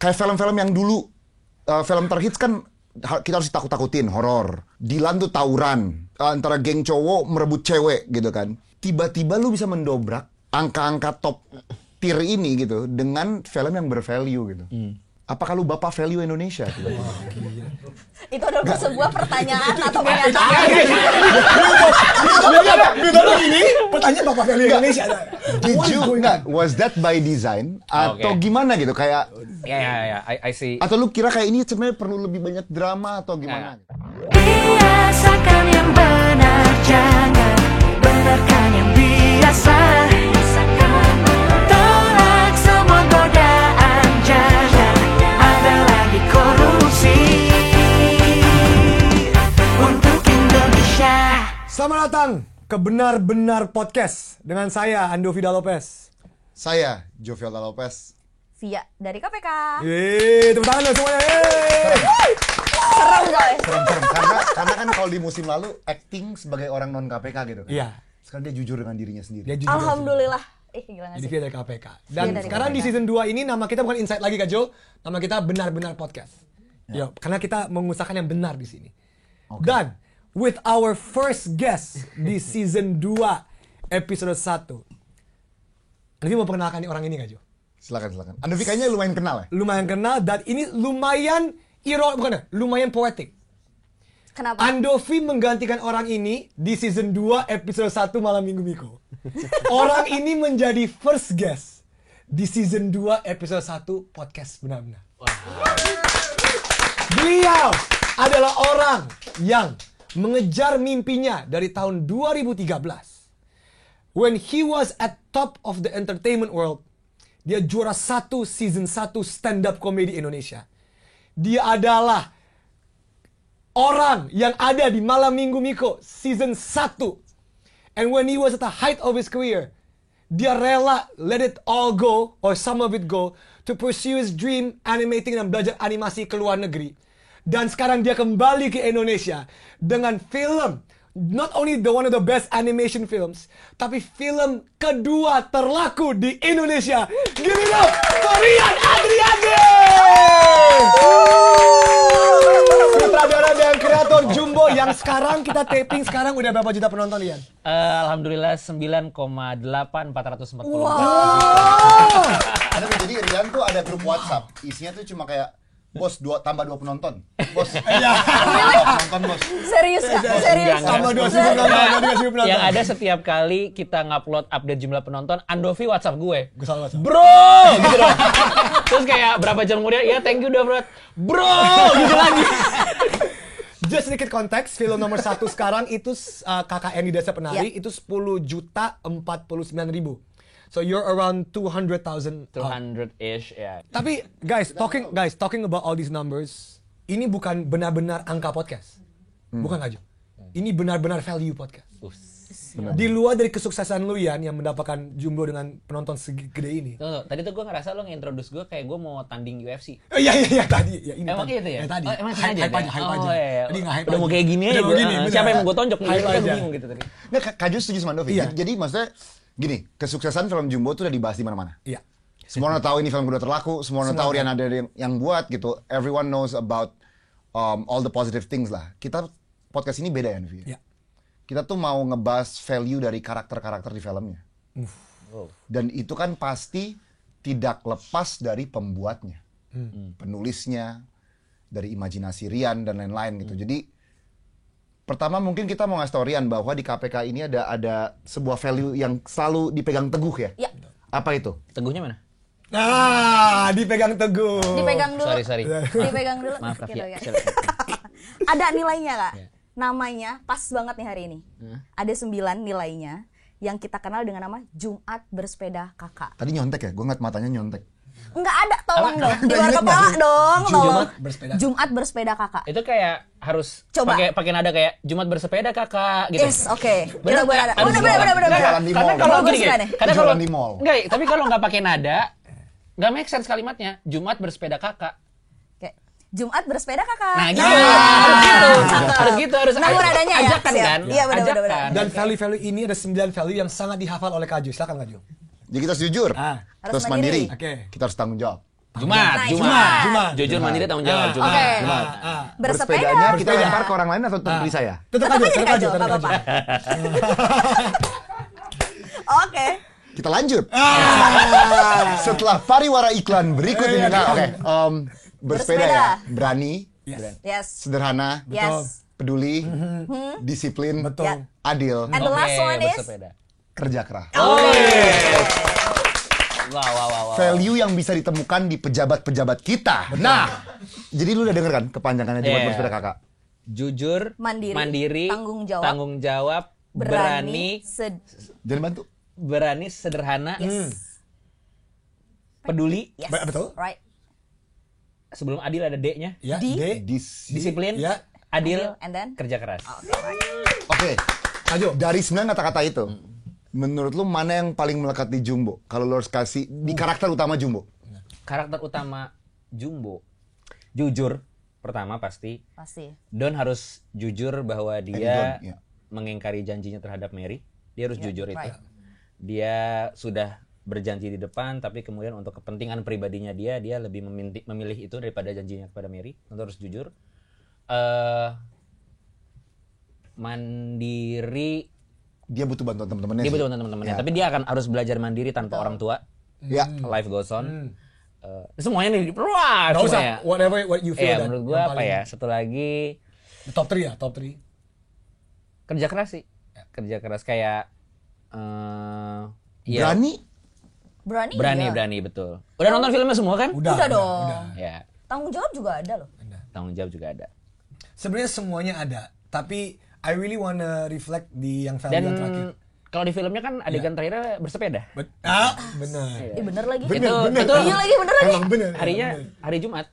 kayak film-film yang dulu, film terhits kan kita harus takut-takutin, horor. Dilan tuh tawuran, antara geng cowok merebut cewek gitu kan. Tiba-tiba lu bisa mendobrak angka-angka top tier ini gitu dengan film yang bervalue gitu. Apakah lu bapak value Indonesia? Itu adalah sebuah pertanyaan atau pernyataan. Ini pertanyaan bapak value Indonesia. Was that by design atau gimana gitu kayak? Ya, I see. Atau lu kira kayak ini sebenarnya perlu lebih banyak drama atau gimana? Biasakan yang benar, jangan benarkan yang biasa. Tolak semua godaan, jangan ada lagi korupsi untuk Indonesia. Selamat datang ke Benar-Benar Podcast dengan saya Ando Vida Lopez. Saya Jovial Lopez. Via dari KPK. Tepuk tangan dong semuanya. Serem coy. Serem-serem karena kan kalau di musim lalu acting sebagai orang non KPK gitu kan. Iya. Sekarang dia jujur dengan dirinya sendiri. Dia jujur Alhamdulillah. Gila gak jadi sih? Via dari KPK. Dan Via dari sekarang KPK. di season 2 ini nama kita bukan Insight lagi Kak Jo. Nama kita Benar-Benar Podcast. Ya, karena kita mengusahakan yang benar di sini. Dan with our first guest di season 2 episode 1. Nanti mau perkenalkan orang ini Kak Jo? Silakan. Andovi kayaknya lumayan kenal ya? Lumayan kenal dan ini lumayan lumayan poetik. Kenapa? Andovi menggantikan orang ini di season 2 episode 1 Malam Minggu Miko. Orang ini menjadi first guest di season 2 episode 1 podcast Benar-Benar. Beliau adalah orang yang mengejar mimpinya dari tahun 2013. When he was at top of the entertainment world, dia juara 1 season 1 stand up comedy Indonesia. Dia adalah orang yang ada di Malam Minggu Miko season 1. And when he was at the height of his career, dia rela let it all go or some of it go to pursue his dream animating dan belajar animasi ke luar negeri. Dan sekarang dia kembali ke Indonesia dengan film not only one of the best animation films, tapi film kedua terlaku di Indonesia. Give it up for Rian Adriani! Sutradara dan kreator Jumbo yang sekarang kita taping sekarang udah berapa juta penonton, Rian? Alhamdulillah 9,8440. Wow! Jadi Rian tuh ada grup WhatsApp, isinya tuh cuma kayak bos tambah 2 penonton. Bos. Penonton bos. Serius kak? Serius? Tambah 2 penonton. Yang ada setiap kali kita ngupload update jumlah penonton, Andovi WhatsApp gue. Gue salah WhatsApp. Bro! Gitu dong. Terus kayak berapa jam kemudian, ya thank you udah bro! Gitu lagi. Just sedikit konteks, film nomor 1 sekarang itu KKN di Desa Penari itu 10.049.000. So you're around 200,000. 200-ish, ya. Tapi talking about all these numbers, ini bukan benar-benar angka podcast. Bukan aja. Ini benar-benar value podcast. Di luar dari kesuksesan lu Yan yang mendapatkan Jumbo dengan penonton segede ini. Tuh, tadi tuh gue ngerasa lo nge-introduce gue kayak gue mau tanding UFC. Iya tadi. Ya, ini Emang tadi. gitu ya? Tadi. Emang sengaja? Hype aja. Iya. Tadi nggak hype Udah aja. mau kayak gini aja. Udah mau gini, bener. Siapa yang mau gue tonjok nih? Hype Kan aja. bingung gitu tadi. Nah, Kak Jo setuju sama Andovi. Iya. Jadi maksudnya gini, kesuksesan film Jumbo tuh udah dibahas di mana-mana. Iya. Semua orang tahu ini film kedua terlaku, semua orang tahu Rian ada yang buat gitu. Everyone knows about all the positive things lah. Kita podcast ini beda ya, Andovi. Iya. Kita tuh mau ngebahas value dari karakter-karakter di filmnya. Dan itu kan pasti tidak lepas dari pembuatnya, penulisnya, dari imajinasi Rian dan lain-lain gitu. Jadi pertama mungkin kita mau ngasih tau Rian bahwa di KPK ini ada sebuah value yang selalu dipegang teguh ya. Ya. Apa itu? Teguhnya mana? Dipegang teguh. Dipegang dulu. Sorry. Dipegang dulu. Maaf Kak Gitu ya. ya. Ada nilainya kak. Namanya pas banget nih hari ini. Ada 9 nilainya yang kita kenal dengan nama Jumat Bersepeda Kakak. Tadi nyontek ya? Gue ngeliat matanya nyontek. Enggak ada, tolong dong. Di luar Ingat kepala nggak? dong. Jumat Bersepeda. Jumat Bersepeda Kakak. Itu kayak harus Coba. pakai nada kayak Jumat bersepeda kakak gitu. Yes, oke. Bener Kita boleh nggak? ada. Bener. Jualan di Karena mall. kalau Bagus gini, nggak nih? karena kalau Jualan di mall. enggak, tapi kalau nggak pakai nada, nggak make sense kalimatnya. Jumat bersepeda kakak. Oke. Jumat Bersepeda Kakak. Nah, gitu. Harus gitu, harus Nambah nadanya ya. ajakan Siap. kan? Iya, benar. Ajakan. Dan value-value ini ada 9 value yang sangat dihafal oleh Kak Jo. Silakan Kak Jo. Jadi kita harus jujur, Ah. terus Harus mandiri. mandiri, Oke. kita harus tanggung jawab. Jumat. Jujur mandiri tanggung jawab Jumat. Oke. Jumat. Bersepeda. Kita lempar ke orang lain atau tetap di saya? Tetap Tetap aja, aja tetap aja, Kak Jo, tetap nggak aja. apa-apa. Oke. Kita lanjut. Setelah pariwara iklan berikut ini. Nah, oke. Bersepeda ya. Berani, Yes. sederhana, Yes. peduli, disiplin, Betul. adil, And the last one is bersepeda. kerja keras. Wow. Value yang bisa ditemukan di pejabat-pejabat kita. Nah, jadi lu udah denger kan kepanjangannya Jumat Iya. Bersepeda Kakak? Jujur, Mandiri, tanggung jawab, berani, Jangan bantu. berani, sederhana, Yes. peduli. Yes. Betul. Right. Sebelum adil ada D-nya. Ya, Di- D. Disiplin, Ya. adil, And then kerja keras. Oke. Ajo. Dari 9 kata-kata itu, menurut lu mana yang paling melekat di Jumbo? Kalau lu harus kasih di karakter utama Jumbo. Karakter utama Jumbo, jujur pertama pasti. Don harus jujur bahwa dia Don, iya. mengingkari janjinya terhadap Mary. Dia harus jujur itu. right. Dia sudah berjanji di depan, tapi kemudian untuk kepentingan pribadinya dia lebih memilih itu daripada janjinya kepada Mary. Tentu harus jujur. Mandiri, Dia butuh bantuan teman-temannya. dia sih. butuh teman-temannya, Ya. tapi dia akan harus belajar mandiri tanpa orang tua. Ya. Life goes on. Semuanya nih, wah, Nggak usah, semuanya. whatever what you feel. Ya, that menurut gua yang apa paling- ya? Satu lagi Top 3 ya, top 3. kerja keras sih. Kerja keras kayak ya, berani betul. Udah nonton filmnya semua kan? Udah dong. Ya, Tanggung jawab juga ada loh. tanggung jawab juga ada. Sebenarnya semuanya ada, tapi I really wanna reflect di yang value yang terakhir. Dan kalau di filmnya kan adegan terakhirnya bersepeda. Benar. Bener lagi. Bener. Itu Iya lagi, bener lagi. Emang bener. harinya emang bener. hari Jumat.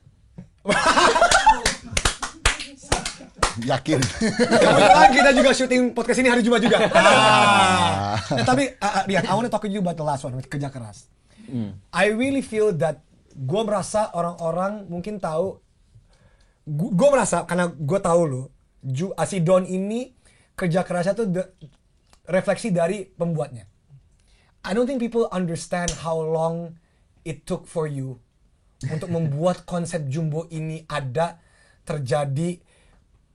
Yakin. Kebetulan kita juga syuting podcast ini hari Jumat juga. Nah, tapi Rian, I wanna talk to you about the last one, kerja keras. I really feel that gue merasa orang-orang mungkin tahu, gue merasa karena gue tahu lo, si Don ini kerja kerasnya tuh refleksi dari pembuatnya. I don't think people understand how long it took for you untuk membuat konsep Jumbo ini ada, terjadi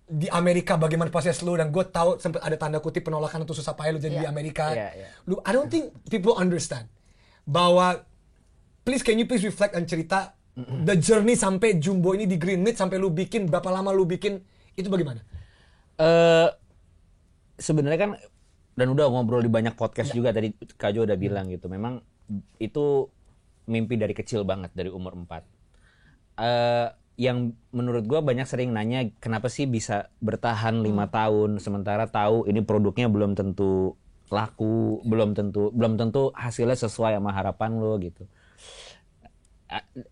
di Amerika, bagaimana proses lu, dan gue tahu sempat ada tanda kutip penolakan untuk susah payah lu jadi di Amerika. Lu, I don't think people understand bahwa can you please reflect dan cerita the journey sampai Jumbo ini di Greenlit, sampai lu bikin, berapa lama lu bikin, itu bagaimana? Sebenarnya kan, dan udah ngobrol di banyak podcast juga tadi Kak Jo udah bilang gitu. Memang itu mimpi dari kecil banget, dari umur 4. Yang menurut gue banyak sering nanya kenapa sih bisa bertahan 5 tahun sementara tahu ini produknya belum tentu laku, belum tentu hasilnya sesuai sama harapan lo gitu.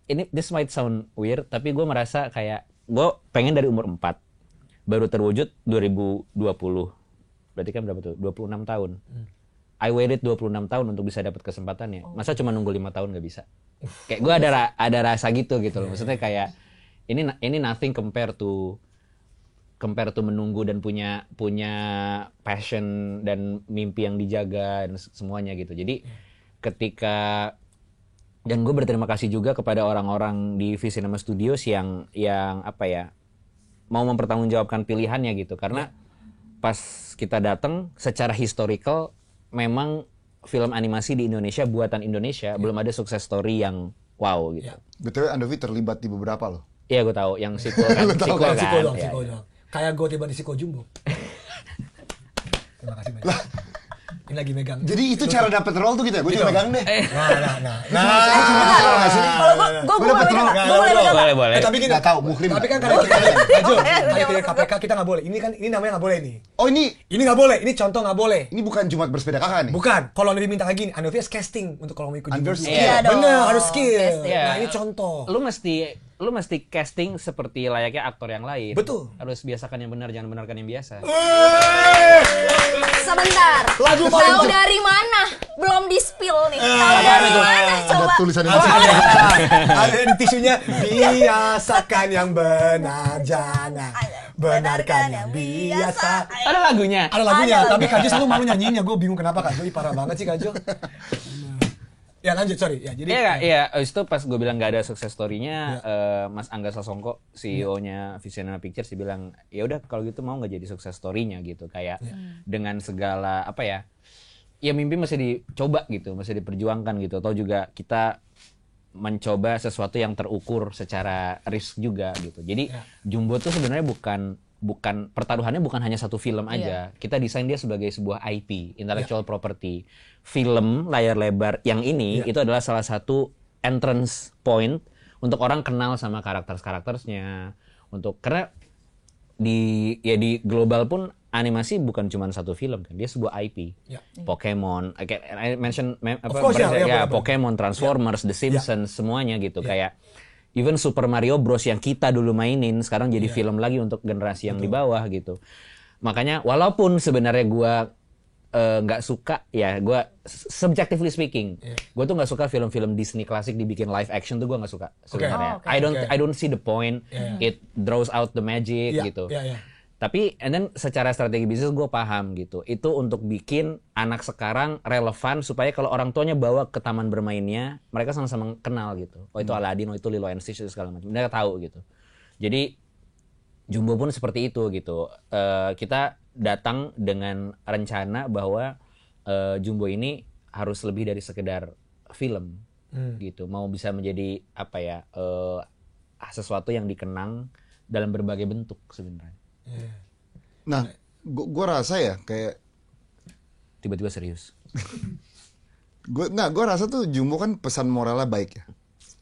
This might sound weird, tapi gue merasa kayak gue pengen dari umur 4, baru terwujud 2020. Berarti kan berapa tuh? 26 tahun. I waited 26 tahun untuk bisa dapat kesempatannya. Masa cuma nunggu 5 tahun nggak bisa? Kayak gue ada rasa gitu loh. Maksudnya kayak ini nothing compare to menunggu dan punya passion dan mimpi yang dijaga dan semuanya gitu. Jadi ketika, dan gue berterima kasih juga kepada orang-orang di V-Cinema Studios yang apa ya, mau mempertanggungjawabkan pilihannya gitu. Karena pas kita datang secara historical memang film animasi di Indonesia buatan Indonesia belum ada sukses story yang wow gitu. Betul, Andovi terlibat di beberapa loh. Iya, gue tahu yang sequel kan. Sequel Siko kan. dong. Kayak gue tiba di Siko Jumbo. Terima kasih banyak. Ini lagi megang. Jadi itu cara dapet role tuh gitu ya? Gue juga megang deh. Gue boleh pegang nggak? Gue boleh pegang nggak? Boleh. Tapi gini, Nggak tahu, Muhrim. tapi kan karena kita KPK kita nggak boleh. Ini namanya nggak boleh nih. Oh ini Ini nggak boleh. Ini contoh nggak boleh. bukan Jumat Bersepeda Kakak nih? Bukan. Kalau Andovi minta lagi nih, Andovi harus casting untuk kalau mau ikut Under Jumbo. skill. Iya dong. Bener, harus skill. Casting. Nah, ini contoh. Lu mesti casting seperti layaknya aktor yang lain. Betul. Harus biasakan yang benar, jangan benarkan yang biasa. Sebentar. Lagu paling Tahu tuh. dari mana? Belum di-spill nih. Tahu dari mana? Coba. Ada tulisan Ada di tisunya. Biasakan yang benar, jangan benarkan yang biasa. Ada lagunya. Ada lagunya, tapi Kak Jo selalu malu nyanyiinnya. Gue bingung kenapa Kak Jo. Ih, parah banget sih Kak Jo. Ya lanjut, sorry. Ya, jadi Abis itu pas gue bilang nggak ada success story-nya, Mas Angga Sasongko, CEO-nya Visionary Pictures, dia bilang, ya udah kalau gitu mau nggak jadi success story-nya gitu, kayak dengan segala apa ya, ya mimpi masih dicoba gitu, masih diperjuangkan gitu, atau juga kita mencoba sesuatu yang terukur secara risk juga gitu. Jadi Jumbo tuh sebenarnya bukan pertaruhannya bukan hanya satu film aja. Kita desain dia sebagai sebuah IP, intellectual property. Film layar lebar yang ini itu adalah salah satu entrance point untuk orang kenal sama karakternya. Karena di global pun animasi bukan cuma satu film kan, dia sebuah IP. Pokemon, I mention Pokemon, Transformers, The Simpsons, semuanya gitu kayak even Super Mario Bros yang kita dulu mainin sekarang jadi film lagi untuk generasi yang di bawah gitu. Makanya walaupun sebenarnya gue nggak suka, ya gue subjectively speaking, gue tuh nggak suka film-film Disney klasik dibikin live action tuh gue nggak suka sebenarnya. I don't see the point. It draws out the magic gitu. Tapi and then secara strategi bisnis gue paham gitu. Itu untuk bikin anak sekarang relevan supaya kalau orang tuanya bawa ke taman bermainnya, mereka sama-sama kenal gitu. Oh itu Aladdin, oh itu Lilo and Stitch, segala macam. Mereka tahu gitu. Jadi Jumbo pun seperti itu gitu. Kita datang dengan rencana bahwa Jumbo ini harus lebih dari sekedar film gitu. Mau bisa menjadi apa ya, sesuatu yang dikenang dalam berbagai bentuk sebenarnya. Nah, gue rasa ya kayak tiba-tiba serius. gue rasa tuh Jumbo kan pesan moralnya baik ya.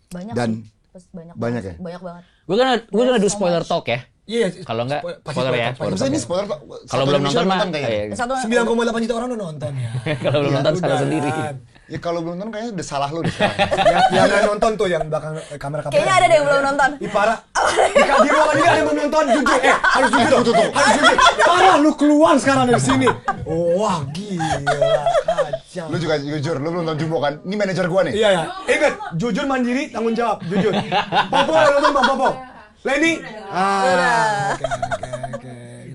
Banyak Dan sih. banyak ya? Banyak banget. Gue kan do spoiler talk ya. Iya. Kalau enggak spoiler ya. Maksudnya ini spoiler Kalau belum nonton mah kayaknya. 9,8 juta orang udah nonton ya. Kalau belum nonton salah sendiri. Ya kalau belum nonton kayaknya udah salah lu deh sekarang. Yang nonton tuh yang belakang kamera. Kayaknya ada deh yang belum nonton. Parah. Di ruangan ini ada yang belum nonton, jujur. Harus jujur. Harus jujur. Parah, lu keluar sekarang dari sini. Wah, gila. Kacau. Lu juga jujur, lu belum nonton Jumbo kan? Ini manajer gua nih. Iya. Ingat, jujur mandiri, tanggung jawab, jujur. Popo, nonton Bang Popo. Lenny.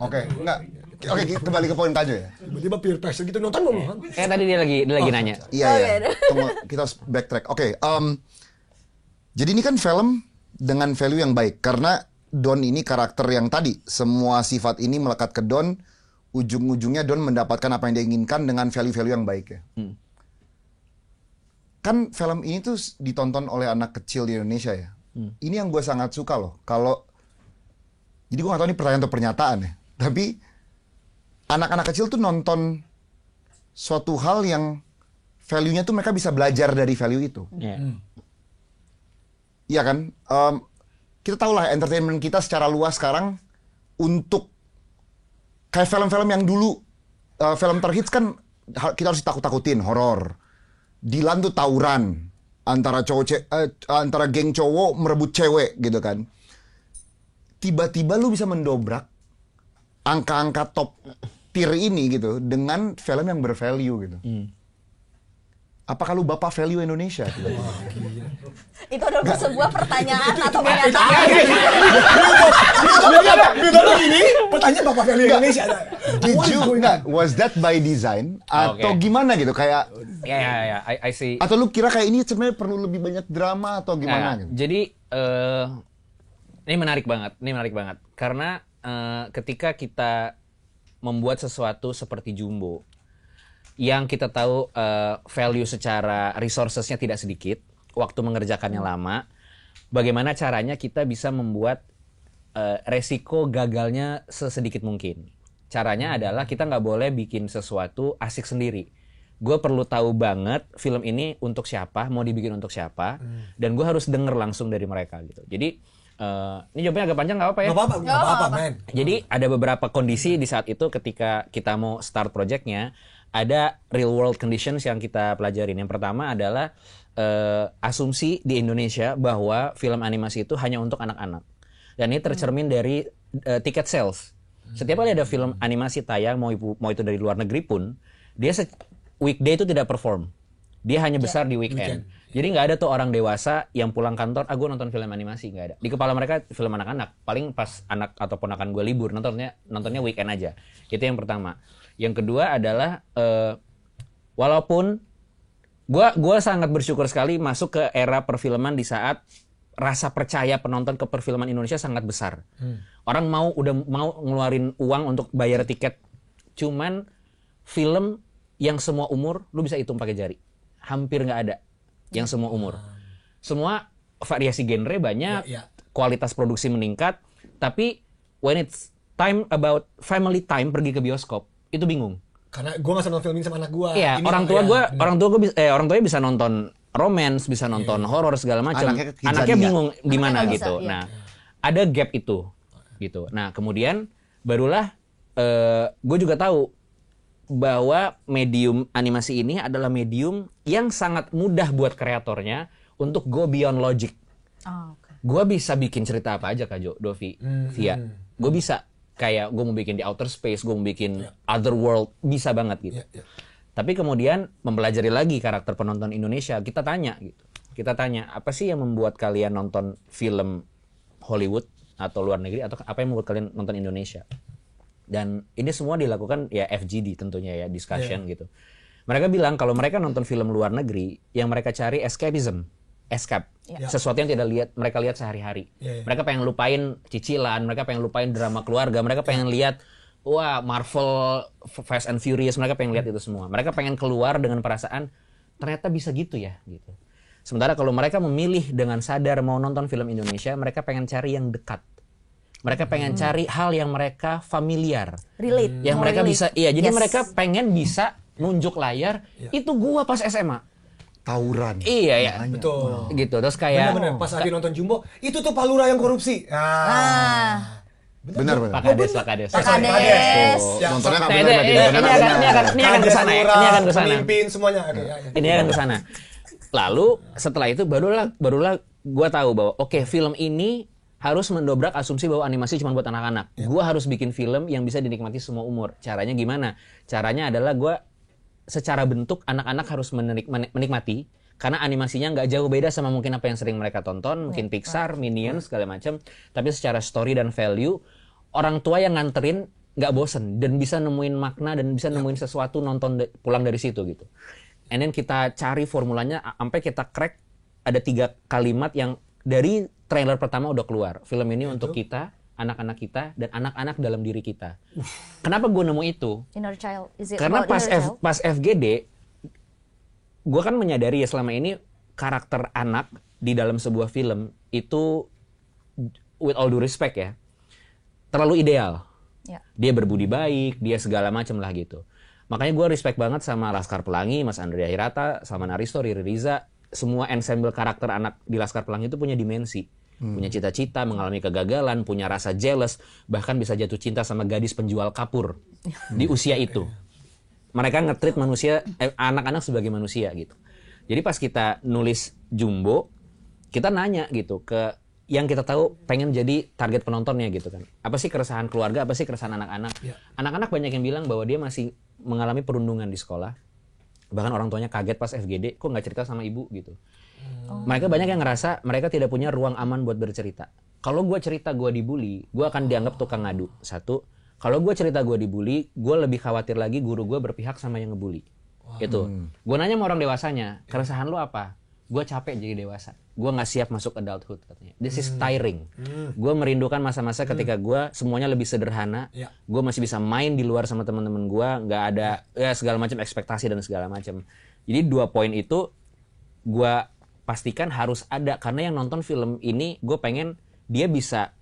Oke, enggak. Oke, kembali ke poin Tajo ya. Tiba-tiba peer pressure gitu nonton belum? Tadi dia lagi nanya. Iya. Tunggu, kita harus backtrack. Oke, jadi ini kan film dengan value yang baik karena Don ini karakter yang tadi semua sifat ini melekat ke Don, ujung-ujungnya Don mendapatkan apa yang dia inginkan dengan value-value yang baik ya. Kan film ini tuh ditonton oleh anak kecil di Indonesia ya. Ini yang gue sangat suka loh. Jadi gue gak tahu ini pertanyaan atau pernyataan ya. Tapi anak-anak kecil tuh nonton suatu hal yang value-nya tuh mereka bisa belajar dari value itu. Iya kan? Kita tahu lah entertainment kita secara luas sekarang untuk kayak film-film yang dulu film terhits kan kita harus ditakut-takutin, horor. Dilan tuh tawuran antara antara geng cowok merebut cewek gitu kan. Tiba-tiba lu bisa mendobrak angka-angka top tier ini gitu dengan film yang bervalue gitu. Apa kalau Bapak value Indonesia? Itu adalah sebuah pertanyaan atau pernyataan. Ini pertanyaan Bapak value Indonesia. Was that by design atau gimana gitu kayak? Ya, I see. Atau lu kira kayak ini sebenarnya perlu lebih banyak drama atau gimana? Gitu? Jadi ini menarik banget. Karena ketika kita membuat sesuatu seperti Jumbo, yang kita tahu value secara resourcesnya tidak sedikit, waktu mengerjakannya lama, bagaimana caranya kita bisa membuat resiko gagalnya sesedikit mungkin. Caranya adalah kita nggak boleh bikin sesuatu asik sendiri. Gue perlu tahu banget film ini untuk siapa, mau dibikin untuk siapa, dan gue harus denger langsung dari mereka gitu. Jadi ini jawabannya agak panjang, nggak apa-apa ya? Nggak apa-apa, men. Jadi ada beberapa kondisi di saat itu ketika kita mau start projectnya, ada real world conditions yang kita pelajarin. Yang pertama adalah asumsi di Indonesia bahwa film animasi itu hanya untuk anak-anak. Dan ini tercermin dari tiket sales. Setiap kali ada film animasi tayang, mau itu dari luar negeri pun, dia weekday itu tidak perform. Dia hanya besar di weekend. Jadi nggak ada tuh orang dewasa yang pulang kantor, gue nonton film animasi, nggak ada. Di kepala mereka film anak-anak. Paling pas anak atau ponakan gue libur, nontonnya weekend aja. Itu yang pertama. Yang kedua adalah walaupun Gua sangat bersyukur sekali masuk ke era perfilman di saat rasa percaya penonton ke perfilman Indonesia sangat besar. Orang udah mau ngeluarin uang untuk bayar tiket. Cuman film yang semua umur lu bisa hitung pakai jari. Hampir nggak ada yang semua umur. Semua variasi genre banyak, kualitas produksi meningkat, tapi when it's time about family time pergi ke bioskop, itu bingung. Karena gue nggak nonton film ini sama anak gue. Iya, orang tua bisa nonton romance, bisa nonton horor segala macam. Anaknya bingung gimana gitu. Nah, ada gap itu, gitu. Nah, kemudian barulah gue juga tahu bahwa medium animasi ini adalah medium yang sangat mudah buat kreatornya untuk go beyond logic. Gue bisa bikin cerita apa aja Kak Jo, Dovi, Via. Gue bisa. Kayak gue mau bikin di outer space, gue mau bikin other world, bisa banget gitu. Tapi kemudian mempelajari lagi karakter penonton Indonesia, kita tanya gitu. Kita tanya, apa sih yang membuat kalian nonton film Hollywood atau luar negeri, atau apa yang membuat kalian nonton Indonesia? Dan ini semua dilakukan ya FGD tentunya ya, discussion gitu. Mereka bilang kalau mereka nonton film luar negeri, yang mereka cari escape, sesuatu yang tidak mereka lihat sehari-hari. Mereka pengen lupain cicilan, mereka pengen lupain drama keluarga, mereka pengen lihat wah Marvel, Fast and Furious, mereka pengen lihat itu semua. Mereka pengen keluar dengan perasaan ternyata bisa gitu ya gitu. Sementara kalau mereka memilih dengan sadar mau nonton film Indonesia, mereka pengen cari yang dekat. Mereka pengen cari hal yang mereka familiar, relate, yang mereka bisa, jadi mereka pengen bisa nunjuk layar, itu gua pas SMA. Tawuran. Iya ya. Betul. Gitu. Terus kayak bener, pas lagi nonton Jumbo, itu tuh Pak Lurah yang korupsi. Benar. Pak Kades. Nontonnya nggak benar. Ini akan ke sana. Ini akan ke sana. Pemimpin semuanya. Ini akan ke sana. Lalu setelah itu barulah gua tahu bahwa oke, film ini harus mendobrak asumsi bahwa animasi cuma buat anak-anak. Gua harus bikin film yang bisa dinikmati semua umur. Caranya gimana? Caranya adalah gua secara bentuk anak-anak harus menikmati karena animasinya nggak jauh beda sama mungkin apa yang sering mereka tonton, mungkin Pixar, Minions segala macam, tapi secara story dan value orang tua yang nganterin nggak bosen dan bisa nemuin makna dan bisa nemuin sesuatu nonton pulang dari situ gitu. And then kita cari formulanya sampai kita crack ada 3 kalimat yang dari trailer pertama udah keluar. Film ini untuk kita, anak-anak kita, dan anak-anak dalam diri kita. Kenapa gue nemu itu? Inner child. Karena pas FGD, gue kan menyadari ya selama ini karakter anak di dalam sebuah film itu, with all due respect ya, terlalu ideal. Dia berbudi baik, dia segala macam lah gitu. Makanya gue respect banget sama Laskar Pelangi, Mas Andrea Hirata, sama Naristo, Riri Riza. Semua ensemble karakter anak di Laskar Pelangi itu punya dimensi. Punya cita-cita, mengalami kegagalan, punya rasa jealous, bahkan bisa jatuh cinta sama gadis penjual kapur di usia itu. Mereka nge-treat anak-anak sebagai manusia gitu. Jadi pas kita nulis Jumbo, kita nanya gitu ke yang kita tahu pengen jadi target penontonnya gitu kan. Apa sih keresahan keluarga, apa sih keresahan anak-anak? Anak-anak banyak yang bilang bahwa dia masih mengalami perundungan di sekolah. Bahkan orang tuanya kaget pas FGD, kok nggak cerita sama ibu gitu. Mereka banyak yang ngerasa mereka tidak punya ruang aman buat bercerita. Kalau gue cerita gue dibully, gue akan dianggap tukang ngadu. Satu, kalau gue cerita gue dibully, gue lebih khawatir lagi guru gue berpihak sama yang ngebully. Gitu. Gue nanya sama orang dewasanya, keresahan lo apa? Gue capek jadi dewasa. Gue nggak siap masuk adulthood katanya. This is tiring. Gue merindukan masa-masa ketika gue semuanya lebih sederhana. Gue masih bisa main di luar sama teman-teman gue, nggak ada ya segala macam ekspektasi dan segala macam. Jadi 2 poin itu gue pastikan harus ada karena yang nonton film ini gue pengen dia bisa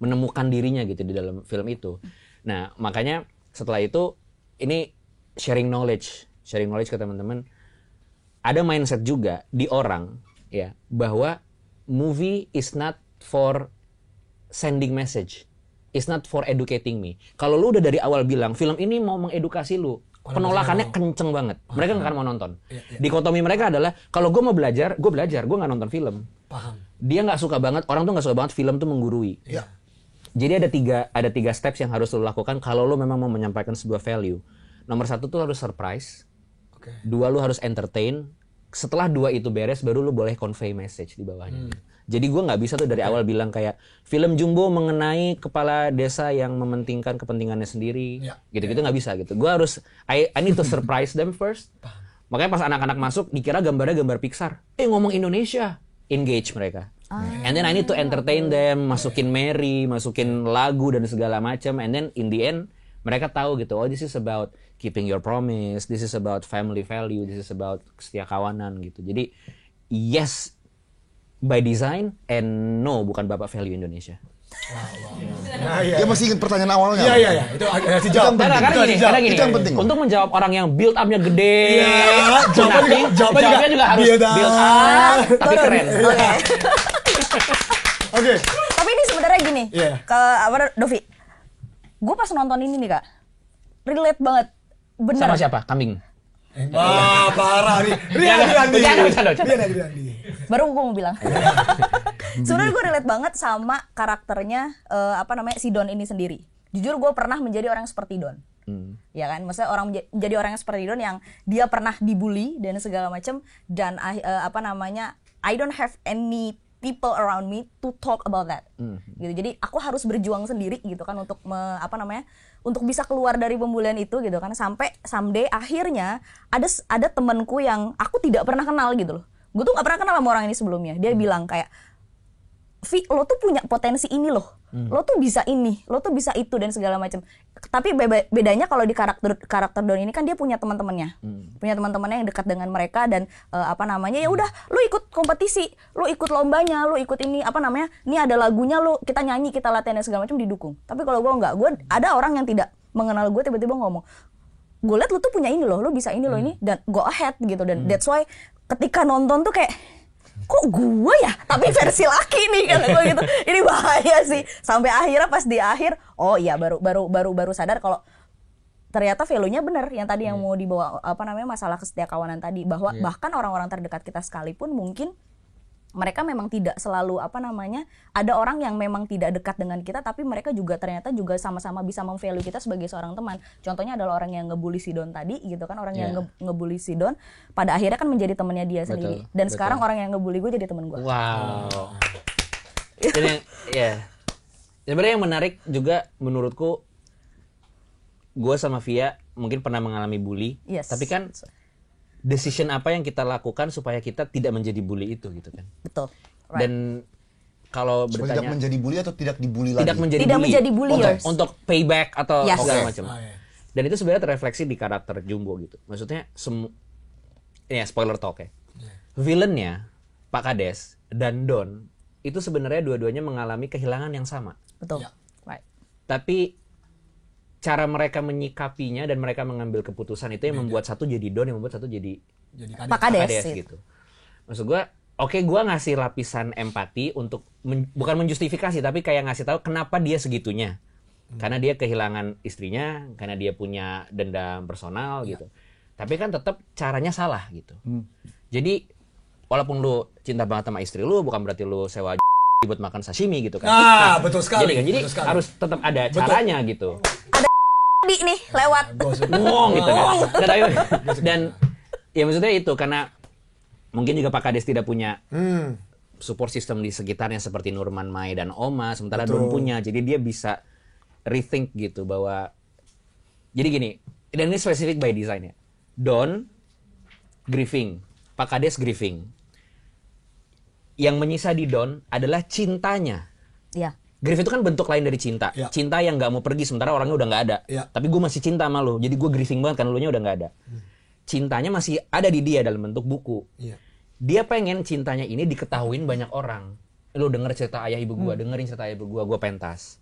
menemukan dirinya gitu di dalam film itu. Nah makanya setelah itu ini sharing knowledge ke teman-teman. Ada mindset juga di orang ya bahwa movie is not for sending message, it's not for educating me. Kalau lu udah dari awal bilang film ini mau mengedukasi lu, penolakannya kenceng banget. Mereka nggak akan mau nonton. Dikotomi mereka adalah kalau gue mau belajar, gue nggak nonton film. Dia nggak suka banget, orang tuh nggak suka banget film tuh menggurui. Jadi ada tiga steps yang harus lo lakukan kalau lo memang mau menyampaikan sebuah value. Nomor 1 tuh harus surprise. 2 lo harus entertain. Setelah 2 itu beres, baru lo boleh convey message di bawahnya. Jadi gue nggak bisa tuh dari awal bilang kayak film Jumbo mengenai kepala desa yang mementingkan kepentingannya sendiri, gitu-gitu nggak bisa gitu. Gue harus I need to surprise them first, Makanya pas anak-anak masuk dikira gambarnya gambar Pixar. Ngomong Indonesia, engage mereka. And then I need to entertain them, masukin Mary, masukin lagu dan segala macam. And then in the end mereka tahu gitu, oh this is about keeping your promise, this is about family value, this is about setia kawanan gitu. Jadi yes by design and no bukan bapak value Indonesia. Nah, iya. Dia masih ingat pertanyaan awalnya. Iya. Itu agak dijawab. Karena gini, itu yang penting. untuk menjawab orang yang build up-nya gede, jawabannya juga harus build up, tapi keren. Oke. Tapi ini sebenarnya gini, Iya. ke Dovi, gue pas nonton ini nih kak, relate banget, bener. Sama siapa? Kambing. Wah, parah nih. Rian Andi. Baru gue mau bilang. Sebenarnya gue relate banget sama karakternya si Don ini sendiri. Jujur gue pernah menjadi orang seperti Don. Ya kan, maksudnya menjadi orang yang seperti Don yang dia pernah dibully dan segala macam dan I don't have any people around me to talk about that. Gitu. Jadi aku harus berjuang sendiri gitu kan untuk untuk bisa keluar dari pembulian itu gitu kan, sampai someday akhirnya ada temanku yang aku tidak pernah kenal gitu loh. Gue tuh gak pernah kenal sama orang ini sebelumnya. Dia bilang kayak, Vi, lo tuh punya potensi ini loh. Lo tuh bisa ini, lo tuh bisa itu dan segala macam. Tapi bedanya kalau di karakter Don ini kan dia punya teman-temannya. Punya teman-temannya yang dekat dengan mereka dan ya udah, lo ikut kompetisi, lo ikut lombanya, lo ikut ini ini ada lagunya, lo kita nyanyi, kita latihan dan segala macam didukung. Tapi kalau gue enggak, gue ada orang yang tidak mengenal gue tiba-tiba ngomong, gue liat lo tuh punya ini loh, lo bisa ini loh ini dan go ahead gitu. Dan that's why ketika nonton tuh kayak, kok gue ya tapi versi laki nih kata gue gitu. Ini bahaya sih. Sampai akhirnya pas di akhir, oh iya baru sadar kalau ternyata value-nya benar yang tadi yang mau dibawa masalah kesetiaan kawanan tadi, bahwa bahkan orang-orang terdekat kita sekalipun mungkin mereka memang tidak selalu ada orang yang memang tidak dekat dengan kita tapi mereka juga ternyata juga sama-sama bisa memvalue kita sebagai seorang teman. Contohnya adalah orang yang ngebully si Don tadi gitu kan, orang yang ngebully si Don pada akhirnya kan menjadi temannya dia sendiri. Dan sekarang orang yang ngebully gue jadi teman gue. Wow. Dan sebenarnya yang menarik juga menurutku, gue sama Via mungkin pernah mengalami bully, tapi kan decision apa yang kita lakukan supaya kita tidak menjadi bully itu gitu kan. Betul. Right. Dan kalau bertanya tidak menjadi bully atau tidak dibully lagi? Tidak menjadi bully untuk payback atau segala macam. Oh, Dan itu sebenarnya terrefleksi di karakter Jumbo gitu. Maksudnya spoiler talk ya. Villainnya Pak Kades dan Don itu sebenarnya dua-duanya mengalami kehilangan yang sama. Betul. Right. Tapi cara mereka menyikapinya dan mereka mengambil keputusan itu yang membuat satu jadi Don, yang membuat satu jadi Pak Kades gitu. Maksud gue, gue ngasih lapisan empati untuk bukan menjustifikasi tapi kayak ngasih tahu kenapa dia segitunya. Karena dia kehilangan istrinya, karena dia punya dendam personal gitu. Tapi kan tetap caranya salah gitu. Jadi walaupun lu cinta banget sama istri lu, bukan berarti lu sewa buat makan sashimi gitu kan. Betul sekali. Jadi harus tetap ada caranya gitu. Di nih lewat gitu kan. Dan ya maksudnya itu karena mungkin juga Pak Kades tidak punya support system di sekitarnya seperti Nurman Mai dan Oma, sementara Don punya. Jadi dia bisa rethink gitu bahwa jadi gini, dan ini spesifik by design ya. Don grieving, Pak Kades grieving. Yang menyisa di Don adalah cintanya. Iya. Grief itu kan bentuk lain dari cinta. Cinta yang gak mau pergi sementara orangnya udah gak ada. Tapi gue masih cinta sama lo. Jadi gue grieving banget karena lo nya udah gak ada. Cintanya masih ada di dia dalam bentuk buku. Dia pengen cintanya ini diketahuin banyak orang. Lo denger cerita ayah ibu gue, dengerin cerita ayah ibu gue pentas.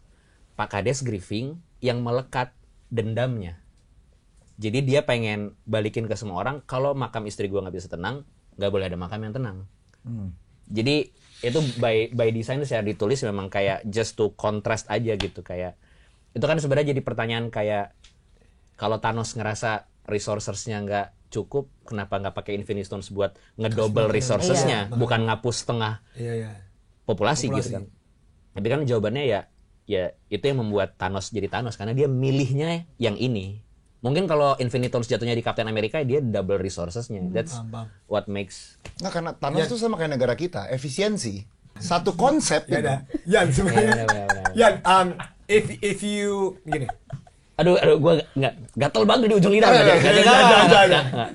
Pak Kades grieving yang melekat dendamnya. Jadi dia pengen balikin ke semua orang, kalau makam istri gue gak bisa tenang, gak boleh ada makam yang tenang. Jadi itu by design itu secara ditulis memang kayak just to contrast aja gitu, kayak itu kan sebenarnya jadi pertanyaan kayak kalau Thanos ngerasa resourcesnya nggak cukup, kenapa nggak pakai Infinity Stones buat ngedouble resourcesnya, bukan ngapus setengah populasi gitu kan. Tapi kan jawabannya ya itu yang membuat Thanos jadi Thanos karena dia milihnya yang ini. Mungkin kalau Infinity Stones jatuhnya di Captain America, dia double resourcesnya. That's what makes. Nah, karena Thanos itu sama kayak negara kita, efisiensi. Satu konsep. Yan, sebenarnya. Yan, if you gini, Aduh, gue gatel banget di ujung lidah.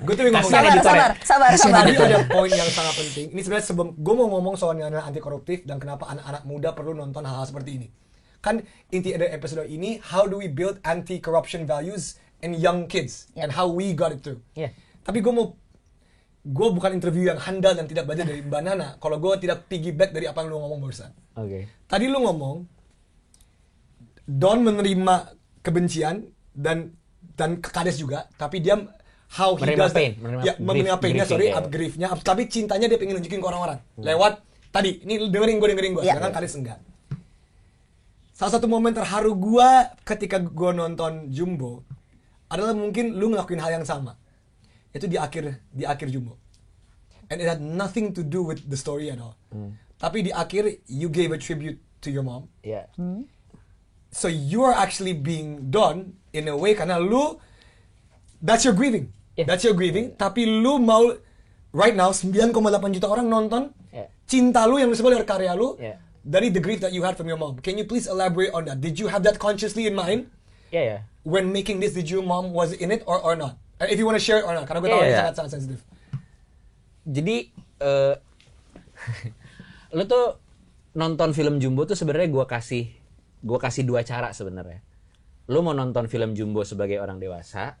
Gue tuh ngomong Sabar. Tadi ada poin yang sangat penting. Ini sebenarnya sebelum gue mau ngomong soal nilai anti koruptif dan kenapa anak-anak muda perlu nonton hal-hal seperti ini. Kan inti dari episode ini, how do we build anti corruption values in young kids and how we got it through. Yeah. Tapi gue bukan interview yang handal dan tidak belajar dari Mbak Nana kalau gue tidak piggyback dari apa yang lu ngomong barusan. Oke. Tadi lu ngomong Don menerima kebencian dan kekades juga, tapi dia how he Menerima does pain, that, menerima painnya, griefnya, tapi cintanya dia pengen nunjukin ke orang-orang lewat tadi. Ini dengerin gue, sedangkan kades enggak. Salah satu momen terharu gue ketika gue nonton Jumbo adalah mungkin lu ngelakuin hal yang sama, itu di akhir Jumbo, and it had nothing to do with the story at all. Tapi di akhir you gave a tribute to your mom. Yeah. So you are actually being done in a way karena lu, that's your grieving. Yeah. That's your grieving. Tapi lu mau right now 9,8 juta orang nonton cinta lu yang disebut dari karya lu dari the grief that you had from your mom. Can you please elaborate on that? Did you have that consciously in mind? Yeah. When making this, did your mom was in it or not? And if you want to share it or not, karena gue tahu ini sangat sensitif. Jadi lu tuh nonton film Jumbo tuh sebenarnya gue kasih dua cara sebenarnya. Lu mau nonton film Jumbo sebagai orang dewasa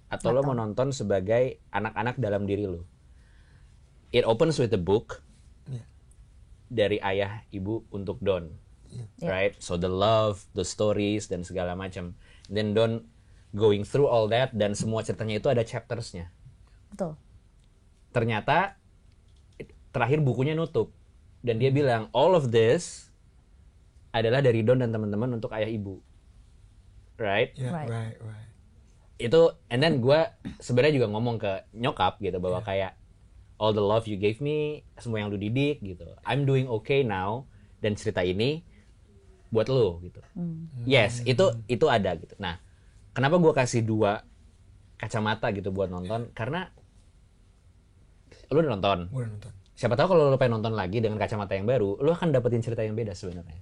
atau lu mau nonton sebagai anak-anak dalam diri lu. It opens with a book dari ayah ibu untuk Don, right? So the love, the stories dan segala macam. Then Don going through all that dan semua ceritanya itu ada chaptersnya. Betul. Ternyata terakhir bukunya nutup dan dia bilang all of this adalah dari Don dan teman-teman untuk ayah ibu, right? Yeah, right. Itu, and then gue sebenarnya juga ngomong ke nyokap gitu bahwa kayak all the love you gave me, semua yang lu didik gitu, I'm doing okay now, dan cerita ini buat lu gitu. Yes, itu ada gitu. Nah, kenapa gue kasih dua kacamata gitu buat nonton? Karena lu udah nonton. Udah nonton. Siapa tahu kalau lu pengen nonton lagi dengan kacamata yang baru, lu akan dapetin cerita yang beda sebenarnya.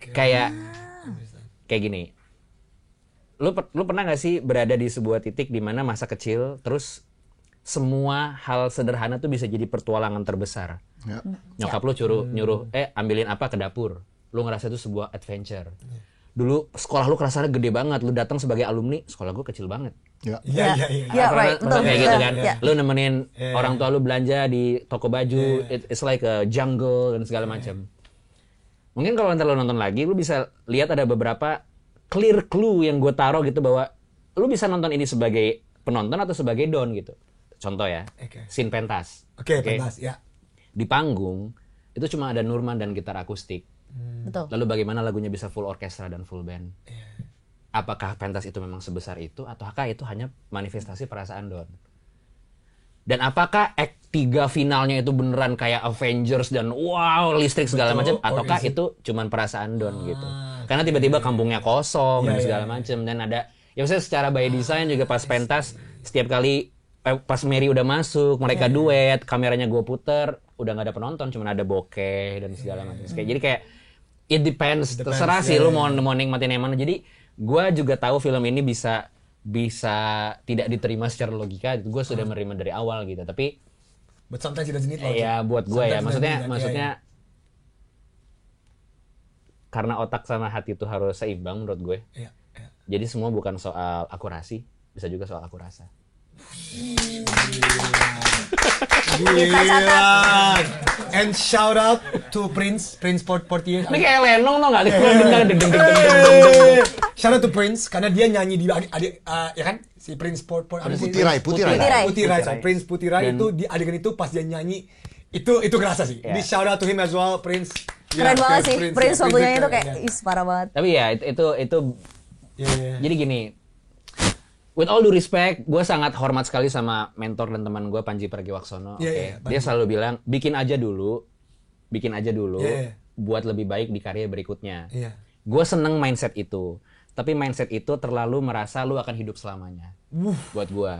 Kayak gini, lu pernah nggak sih berada di sebuah titik di mana masa kecil terus semua hal sederhana tuh bisa jadi pertualangan terbesar. Nyokap lu nyuruh ambilin apa ke dapur, lu ngerasa itu sebuah adventure. Dulu sekolah lu kerasannya gede banget, lu datang sebagai alumni, sekolah gue kecil banget. Iya, right, betul. Kayak gitu kan. Lu nemenin orang tua lu belanja di toko baju, it's like a jungle dan segala macam. Mungkin kalau nanti lo nonton lagi, lu bisa lihat ada beberapa clear clue yang gue taruh gitu bahwa lu bisa nonton ini sebagai penonton atau sebagai Don gitu. Contoh ya, scene pentas. Pentas, ya. Di panggung, itu cuma ada Nurman dan gitar akustik. Betul. Lalu bagaimana lagunya bisa full orkestra dan full band? Apakah pentas itu memang sebesar itu, ataukah itu hanya manifestasi perasaan Don? Dan apakah act 3 finalnya itu beneran kayak Avengers dan wow listrik segala macam, ataukah itu cuman perasaan Don gitu? Karena tiba-tiba kampungnya kosong dan segala macam, dan ada ya maksudnya secara by design juga pas pentas setiap kali pas Mary udah masuk mereka duet, kameranya gue puter, udah nggak ada penonton, cuman ada bokeh dan segala macam. Jadi kayak it depends, terserah sih lu mau nikmatin yang mana. Jadi gue juga tahu film ini bisa tidak diterima secara logika, gue sudah menerima dari awal gitu, tapi but sometimes it doesn't need logic. Ya buat gue ya, maksudnya karena otak sama hati itu harus seimbang menurut gue. Jadi semua bukan soal akurasi, bisa juga soal aku rasa. Gila. And shout out to Prince Portier. Ini kayak Lenong tau gak? Shout out to Prince karena dia nyanyi di ya kan si Prince Putirai. Prince Putirai itu di adegan itu pas dia nyanyi itu kerasa sih. Di shout out to him as well, Prince. Keren banget sih Prince waktu nyanyi itu kayak parah banget. Tapi ya itu jadi gini. With all due respect, gue sangat hormat sekali sama mentor dan teman gue Panji Pragiwaksono. Dia selalu bilang bikin aja dulu, buat lebih baik di karya berikutnya. Gue seneng mindset itu, tapi mindset itu terlalu merasa lu akan hidup selamanya. Buat gue,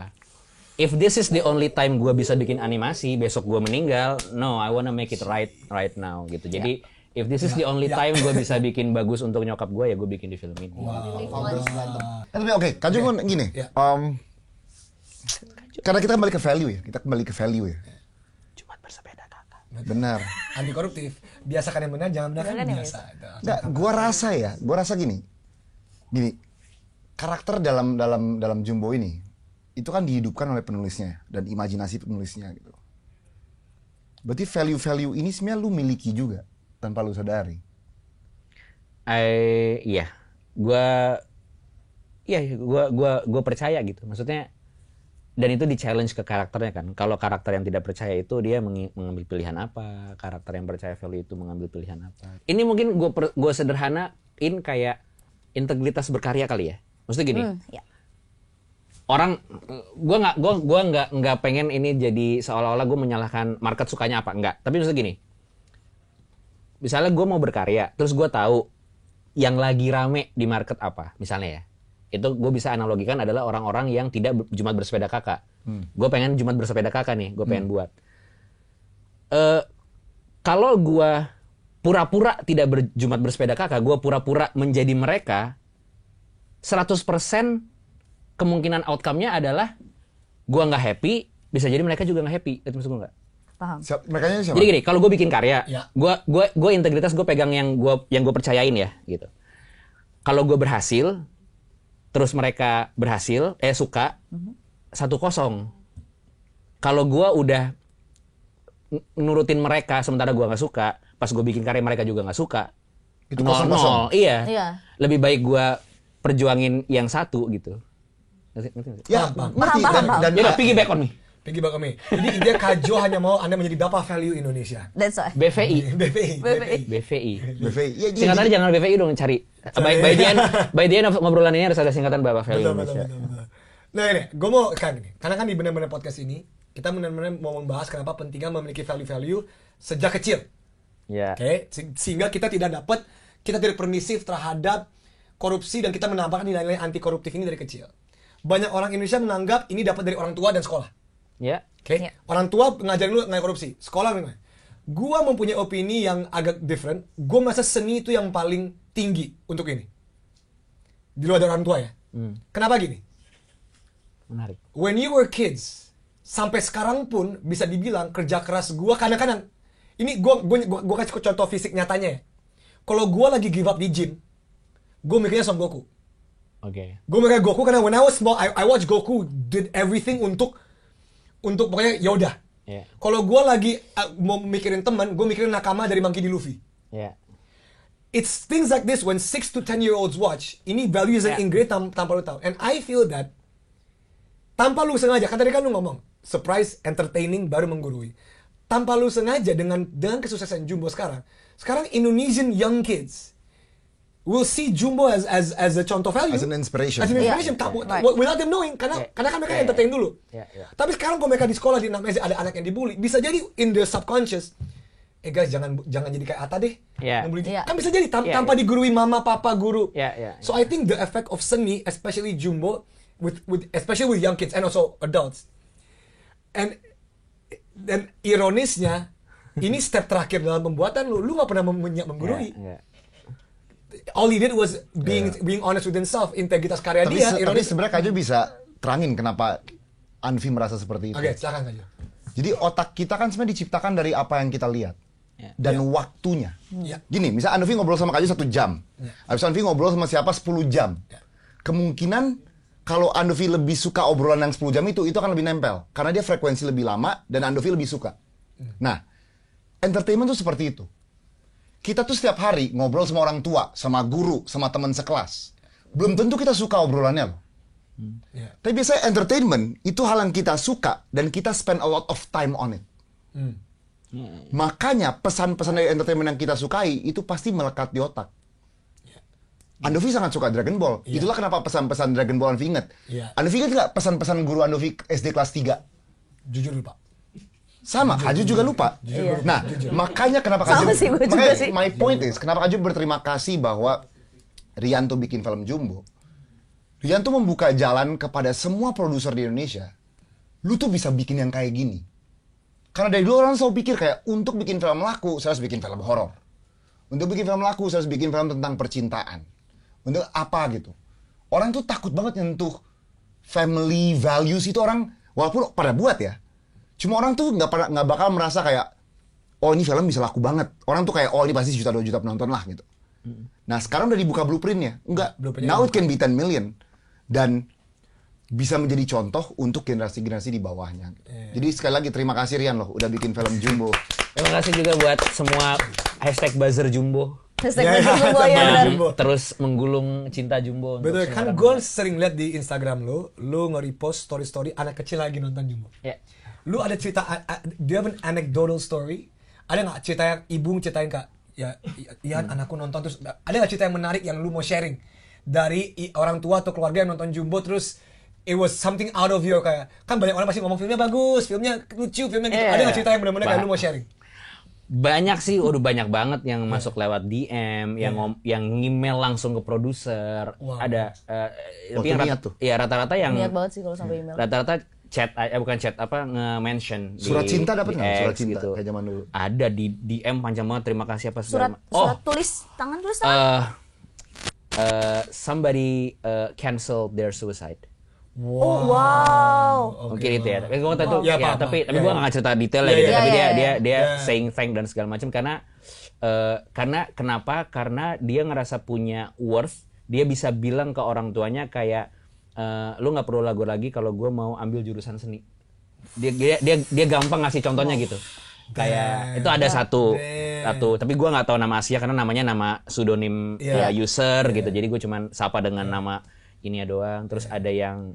if this is the only time gue bisa bikin animasi, besok gue meninggal, no, I wanna make it right now gitu. Jadi If this is the only time gue bisa bikin bagus untuk nyokap gue, ya gue bikin di film ini. Tapi oke, Kak Jung kan gini. Ya. Karena kita kembali ke value ya. Kita kembali ke value ya. Cuma bersepeda kakak. Benar. Anti koruptif. Biasakan yang benar, jangan benarkan Biasakan yang biasa. Nggak, gua rasa gini. Karakter dalam Jumbo ini itu kan dihidupkan oleh penulisnya dan imajinasi penulisnya gitu. Berarti value-value ini sebenarnya lu miliki juga tanpa lu sadari. Iya, gue percaya gitu. Maksudnya, dan itu di challenge ke karakternya kan. Kalau karakter yang tidak percaya itu dia mengambil pilihan apa, karakter yang percaya value itu mengambil pilihan apa. Ini mungkin gue sederhanain kayak integritas berkarya kali ya. Maksudnya gini, Ya. orang gue nggak pengen ini jadi seolah-olah gue menyalahkan market sukanya apa, enggak. Tapi maksudnya gini, misalnya gue mau berkarya, terus gue tahu yang lagi rame di market apa, misalnya ya, itu gue bisa analogikan adalah orang-orang yang tidak Jumat bersepeda kakak. Gue pengen Jumat bersepeda kakak nih, gue pengen buat. Kalau gue pura-pura tidak berjumat bersepeda kakak, gue pura-pura menjadi mereka, 100% kemungkinan outcome-nya adalah gue nggak happy, bisa jadi mereka juga nggak happy. Itu maksud gue nggak? Paham. Mereka siapa? Jadi gini, kalau gue bikin karya, Ya. gue integritas gue pegang yang gue percayain ya, gitu. Kalau gue berhasil, terus mereka berhasil, suka, 1-0. Kalau gue udah nurutin mereka, sementara gue nggak suka, pas gue bikin karya mereka juga nggak suka, Itu 0-0. 0-0. Iya. Iya. Lebih baik gue perjuangin yang satu gitu. Ngerti nggak? Ya, Paham. ngerti. Paham. Dan Ya udah, piggyback on me. Piggyback kami. Jadi intinya Kajo hanya mau Anda menjadi bapak value Indonesia. That's why. BVI. BPI. BVI. BVI. Ya, Singkatannya jangan BVI dong, cari. By the end of ngobrolan ini harus ada singkatan Bapak Value Betul, betul, Indonesia. betul, betul. Nah ini, gue mau kan ini, karena kan di benar-benar podcast ini kita benar-benar mau membahas kenapa pentingnya memiliki value-value sejak kecil. Ya. Oke, sehingga kita tidak permisif terhadap korupsi dan kita menambahkan nilai-nilai anti koruptif ini dari kecil. Banyak orang Indonesia menganggap ini dapat dari orang tua dan sekolah. Ya. Oke, Ya. orang tua ngajarin lu nggak korupsi, sekolah gimana? Gua mempunyai opini yang agak different. Gua merasa seni itu yang paling tinggi untuk ini. Di luar dari orang tua ya. Kenapa gini? Menarik. When you were kids, sampai sekarang pun bisa dibilang kerja keras gua kadang-kadang. Ini gua kasih contoh fisik nyatanya ya. Kalau gua lagi give up di gym, gua mikirnya Son Goku. Oke. Gue mikirnya Goku karena when I was small, I watch Goku did everything untuk pokoknya yaudah. Ya. Kalau gue lagi mau mikirin teman, gue mikirin nakama dari Monkey D. Luffy. Ya. It's things like this when 6 to 10-year-olds watch. Ini values yang Yeah. ingrained tanpa lu tahu. And I feel that tanpa lu sengaja, kan tadi kan lu ngomong surprise, entertaining, baru menggurui. Tanpa lu sengaja dengan kesuksesan Jumbo sekarang Indonesian young kids will see Jumbo as a contoh value, As an inspiration. as an Yeah. inspiration, Right. without them knowing, karena kan mereka entertain dulu. Yeah. Tapi sekarang kalau mereka di sekolah di ada anak yang dibully, bisa jadi in their subconscious, guys jangan jadi kayak Atta deh. Yeah. Yang bully. Yeah. Kan bisa jadi Yeah, tanpa yeah. digurui mama papa guru. Yeah. So I think the effect of seni, especially Jumbo, with especially with young kids and also adults, and dan ironisnya, ini step terakhir dalam pembuatan lu nggak pernah menggurui. Ya. All he did was being honest with himself, integritas karya Tapi, dia. tapi Ironis. sebenarnya Kak Jo bisa terangin kenapa Anvi merasa seperti itu. Oke, silakan Kak Jo. Jadi otak kita kan sebenarnya diciptakan dari apa yang kita lihat. Ya. Dan waktunya. Ya. Gini, misal Anvi ngobrol sama Kak Jo 1 jam. Habis Anvi ngobrol sama siapa 10 jam. Ya. Kemungkinan kalau Andovi lebih suka obrolan yang 10 jam itu akan lebih nempel. Karena dia frekuensi lebih lama dan Andovi lebih suka. Nah, entertainment tuh seperti itu. Kita tuh setiap hari ngobrol sama orang tua, sama guru, sama teman sekelas. Belum tentu kita suka obrolannya loh. Ya. Tapi biasanya entertainment itu hal yang kita suka dan kita spend a lot of time on it. Makanya pesan-pesan dari entertainment yang kita sukai itu pasti melekat di otak. Andovi sangat suka Dragon Ball. Iya. Itulah kenapa pesan-pesan Dragon Ball Andovi inget. Iya. Andovi inget nggak pesan-pesan guru Andovi SD kelas 3? Jujur lupa. Sama, Kaju juga lupa. Iya. Nah, makanya kenapa Sama Kaju... sih, gue juga makanya sih. my point is, kenapa Kaju berterima kasih bahwa Rianto bikin film Jumbo. Rianto membuka jalan kepada semua produser di Indonesia. Lu tuh bisa bikin yang kayak gini. Karena dari dulu orang selalu pikir kayak, untuk bikin film laku, saya harus bikin film horor. Untuk bikin film laku, saya harus bikin film tentang percintaan. Untuk apa gitu? Orang tuh takut banget nyentuh family values itu orang, walaupun pada buat ya. Cuma orang tuh nggak bakal merasa kayak, oh ini film bisa laku banget. Orang tuh kayak, oh ini pasti 1 juta 2 juta penonton lah gitu. Nah sekarang udah dibuka blueprintnya. Enggak, now it can be 10 million. Dan bisa menjadi contoh untuk generasi-generasi di bawahnya. Jadi sekali lagi terima kasih Rian loh, udah bikin film Jumbo. Terima kasih juga buat semua #buzzer_jumbo. Jumbo ya benar. Terus menggulung cinta Jumbo. Betul, kan gue sering lihat di Instagram lu nge-repost story-story anak kecil lagi nonton Jumbo. Ya. Lu ada cerita, do you have an anecdotal story? Ada nggak cerita yang ibu ceritain kak? Ya, Ian anakku nonton terus. Ada nggak cerita yang menarik yang lu mau sharing dari orang tua atau keluarga yang nonton Jumbo terus it was something out of your kayak kan banyak orang pasti ngomong filmnya bagus, filmnya lucu, filmnya gitu. Ada nggak cerita yang benar-benar kayak lu mau sharing? Banyak sih, udah banyak banget yang masuk lewat DM, yang email langsung ke produser. Ada tapi yang rata-rata yang Niat banget sih kalau sampai email. Rata-rata chat bukan chat nge-mention Surat cinta dapat nggak? Surat cinta gitu. kayak zaman dulu. Ada di DM panjang banget, terima kasih apa Surat tulis tangan. Somebody canceled their suicide. Wow. Mungkin itu ya. Tapi gue tahu tapi gue nggak cerita detailnya Iya, gitu. iya, Tapi iya. dia saying thank dan segala macam karena kenapa? Karena dia ngerasa punya worth. Dia bisa bilang ke orang tuanya kayak lu nggak perlu ragu lagi kalau gue mau ambil jurusan seni. Dia gampang ngasih contohnya gitu. Kayak itu ada satu. Tapi gue nggak tahu nama Asia karena namanya nama pseudonym user gitu. Jadi gue cuman sapa dengan nama ini doang. Terus ada yang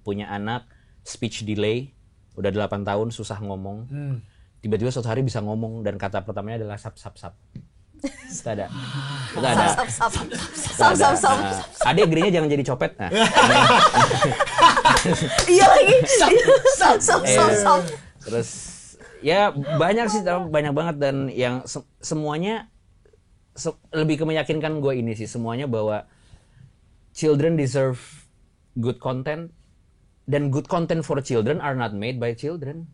punya anak speech delay udah 8 tahun susah ngomong. Tiba-tiba suatu hari bisa ngomong dan kata pertamanya adalah sap. Itu ada. Sap. Adik gerinya jangan jadi copet. Nah. Iya lagi. Sap. Terus ya banyak sih, banyak banget dan yang semuanya lebih ke meyakinkan gue ini sih semuanya bahwa children deserve good content dan good content for children are not made by children.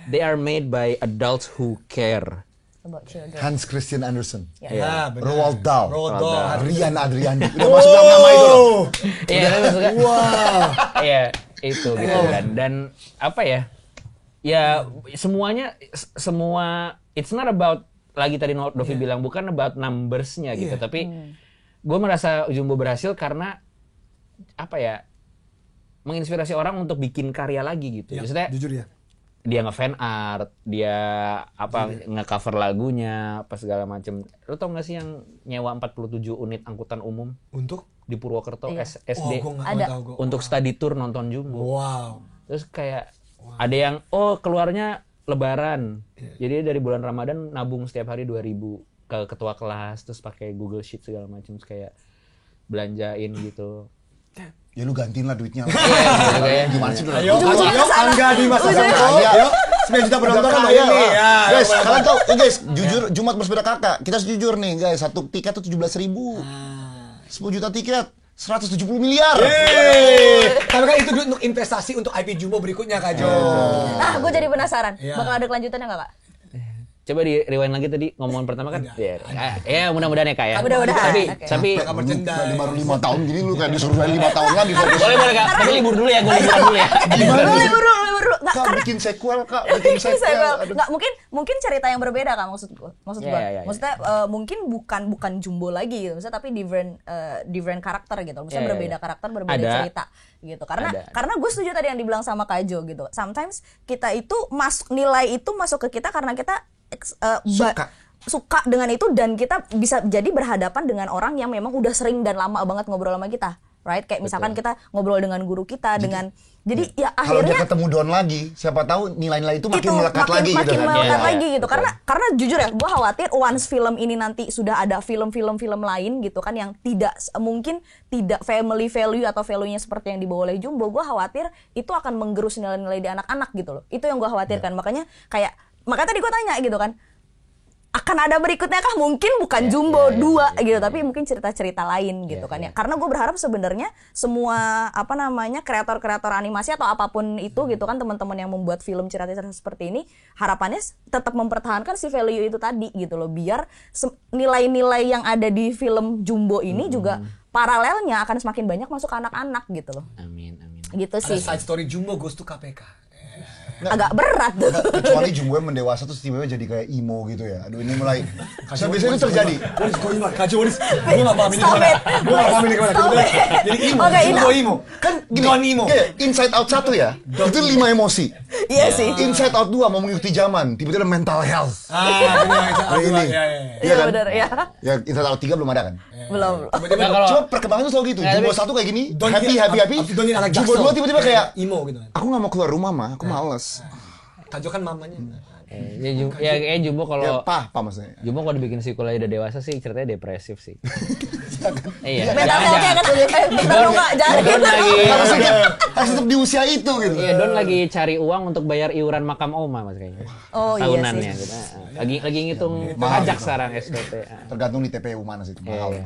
They are made by adults who care. About children. Hans Christian Andersen, Ya, benar. Roald Dahl, Rian. Rian Adriandi. Udah masuk dalam nama itu loh. Iya, maksudnya. Wow. Iya, itu gitu kan. Dan apa ya? Ya semuanya it's not about lagi tadi Dovi bilang bukan about numbers-nya gitu, tapi gue merasa Jumbo berhasil karena apa ya? Menginspirasi orang untuk bikin karya lagi gitu. Ya, Maksudnya jujur ya. dia nge-fan art, dia nge-cover lagunya, apa segala macem. Lo tau gak sih yang nyewa 47 unit angkutan umum Untuk di Purwokerto SD gua nggak Ada. tahu gua. untuk study tour nonton Jumbo. Wow. Terus kayak ada yang keluarnya Lebaran. Jadi dari bulan Ramadan nabung setiap hari 2.000 ke ketua kelas, terus pakai Google Sheet segala macam, terus kayak belanjain gitu. Ya lu gantiin lah duitnya. Gimana sih lu? Ayo, Angga di masa depan. Ayo, 9 juta penonton kan Kaya, ini. Ya, guys, kalian tahu, guys, jujur Jumat Bersepeda Kakak, kita jujur nih, guys, satu tiket tuh 17.000. 10 juta tiket, 170 miliar. Tapi kan itu duit untuk investasi untuk IP Jumbo berikutnya, Kak Jo. Nah, gue jadi penasaran. Iya. Bakal ada kelanjutannya nggak, Kak? Coba di rewind lagi tadi ngomongan pertama kan. Ya mudah-mudahan ya Kak ya. Mudah-mudahan, oke. Tapi Baru 5 tahun gini lu kayak disuruh main 5 tahun lagi. boleh Kak. Tapi libur dulu ya, gue liburan dulu ya. Libur dulu. Nggak, Kak, karena bikin sequel, Kak. Bikin sequel. Aduh. nggak mungkin cerita yang berbeda, Kak, maksud gua. Iya. Maksudnya mungkin bukan Jumbo lagi gitu. Maksudnya tapi different karakter gitu. Maksudnya Iya. berbeda karakter, berbeda Ada. cerita gitu. Karena Ada. gue setuju tadi yang dibilang sama Kak Jo gitu. Sometimes kita itu nilai itu masuk ke kita karena kita suka dengan itu dan kita bisa jadi berhadapan dengan orang yang memang udah sering dan lama banget ngobrol sama kita, right? Kayak misalkan kita ngobrol dengan guru kita jadi ya Kalau dia akhirnya ketemu Don lagi, siapa tahu nilai-nilai itu makin melekat lagi gitu makin kan. melekat Iya, lagi gitu. betul. Karena jujur ya, gue khawatir once film ini nanti sudah ada film-film lain gitu kan yang mungkin tidak family value atau value-nya seperti yang dibawa oleh Jumbo, gue khawatir itu akan menggerus nilai-nilai di anak-anak gitu loh. Itu yang gue khawatirkan. Makanya tadi gue tanya gitu kan, akan ada berikutnya kah? Mungkin bukan Jumbo 2 gitu, tapi mungkin cerita-cerita lain gitu kan ya. Karena gue berharap sebenarnya semua kreator-kreator animasi atau apapun itu gitu kan, teman-teman yang membuat film cerita-cerita seperti ini, harapannya tetap mempertahankan si value itu tadi gitu loh, biar nilai-nilai yang ada di film Jumbo ini juga paralelnya akan semakin banyak masuk ke anak-anak gitu loh. Amin. Gitu Ada sih. side story Jumbo goes to KPK. Agak berat tuh. Kecuali Jumbo mendewasa terus tiba-tiba jadi kayak emo gitu ya. Aduh, ini mulai biasanya itu terjadi. Kacau, gue gak paham ini gimana. Jadi emo. Kan gini, Inside Out 1 ya, itu 5 emosi. Iya sih. Inside Out 2 mau mengikuti zaman, tiba-tiba ada mental health. Ini. Iya kan? benar ya. Ya Inside Out 3 belum ada kan? Belum. Cuma perkembangan tuh selalu gitu. Jumbo 1 kayak gini, happy. Jumbo 2 tiba-tiba kayak emo gitu. aku gak mau keluar rumah mah, aku males. Kajo kan mamanya. Ya Jumbo Ya, kalau maksudnya. Jumbo kalau dibikin sequel udah dewasa sih ceritanya depresif sih. Iya. Mental health-nya kan bentar dong Kak, jangan Don lagi Harus tetap di usia itu gitu. Iya, Don lagi cari uang untuk bayar iuran makam Oma Mas kayaknya. Oh iya Tahunannya sih. gitu. Lagi ngitung Mahal pajak gitu. sekarang SPP. Tergantung di TPU mana sih, mahal. Iya.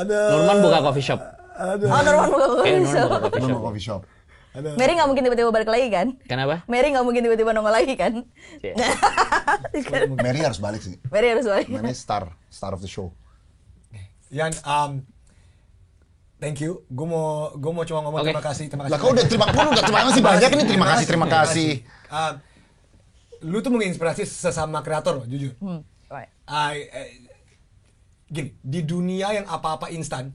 Nurman buka coffee shop. Oh, Nurman buka Nurman coffee buka shop. coffee Belum shop. mau coffee shop. Mary nggak mungkin tiba-tiba balik lagi kan? Kenapa? Mary nggak mungkin tiba-tiba nongol lagi kan? Iya. Mary harus balik sih. Mary harus balik. Namanya star of the show. Yan, thank you. Gue mau cuma ngomong Oke. terima kasih. Lah kau udah terima kasih banyak ini, terima kasih. Lu tuh menginspirasi sesama kreator loh, jujur. Right. Gini, di dunia yang apa-apa instan,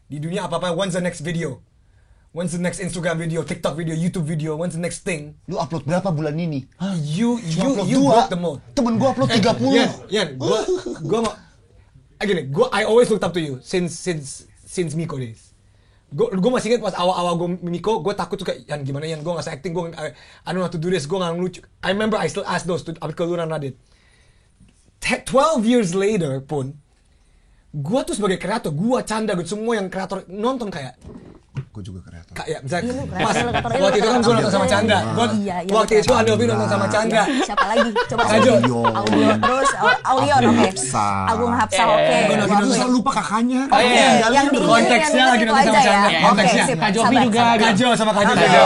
di dunia apa-apa when's the next video, when's the next Instagram video, TikTok video, YouTube video, when's the next thing, Lu upload berapa bulan ini? you upload broke the mold. Temen gua upload 30. Yan, gue mau gini, I always looked up to you since Miko days. Gue masih ingat pas awal-awal gue Miko, gue takut tuh kayak Yan gimana Yan, gue nggak bisa acting, I don't know how to do this, gue nggak ngelucu. I remember I still ask those to Abdul Lunan Radit. 12 years later pun, gue tuh sebagai kreator, gue Canda, gue semua yang kreator nonton kayak Gue juga kreator. kayak misalnya Iya, lu pas kreator, lu waktu itu kan gue kreator. nonton sama Chandra. Iya, Waktu itu Andovi nonton sama Chandra. Siapa lagi? Coba Kajo. sebutin. Audio terus Aulion, oke. Hapsa. Agung Hapsa, oke. Aku selalu lupa kakaknya. Oke, Tinggalin yang terus. di Konteksnya yang lagi itu nonton sama aja ya. Chandra. Oke, Konteksnya. sip. Kak Jovi Sabar, juga. sabar. Kajo sama Kajo. Oke. Kajo.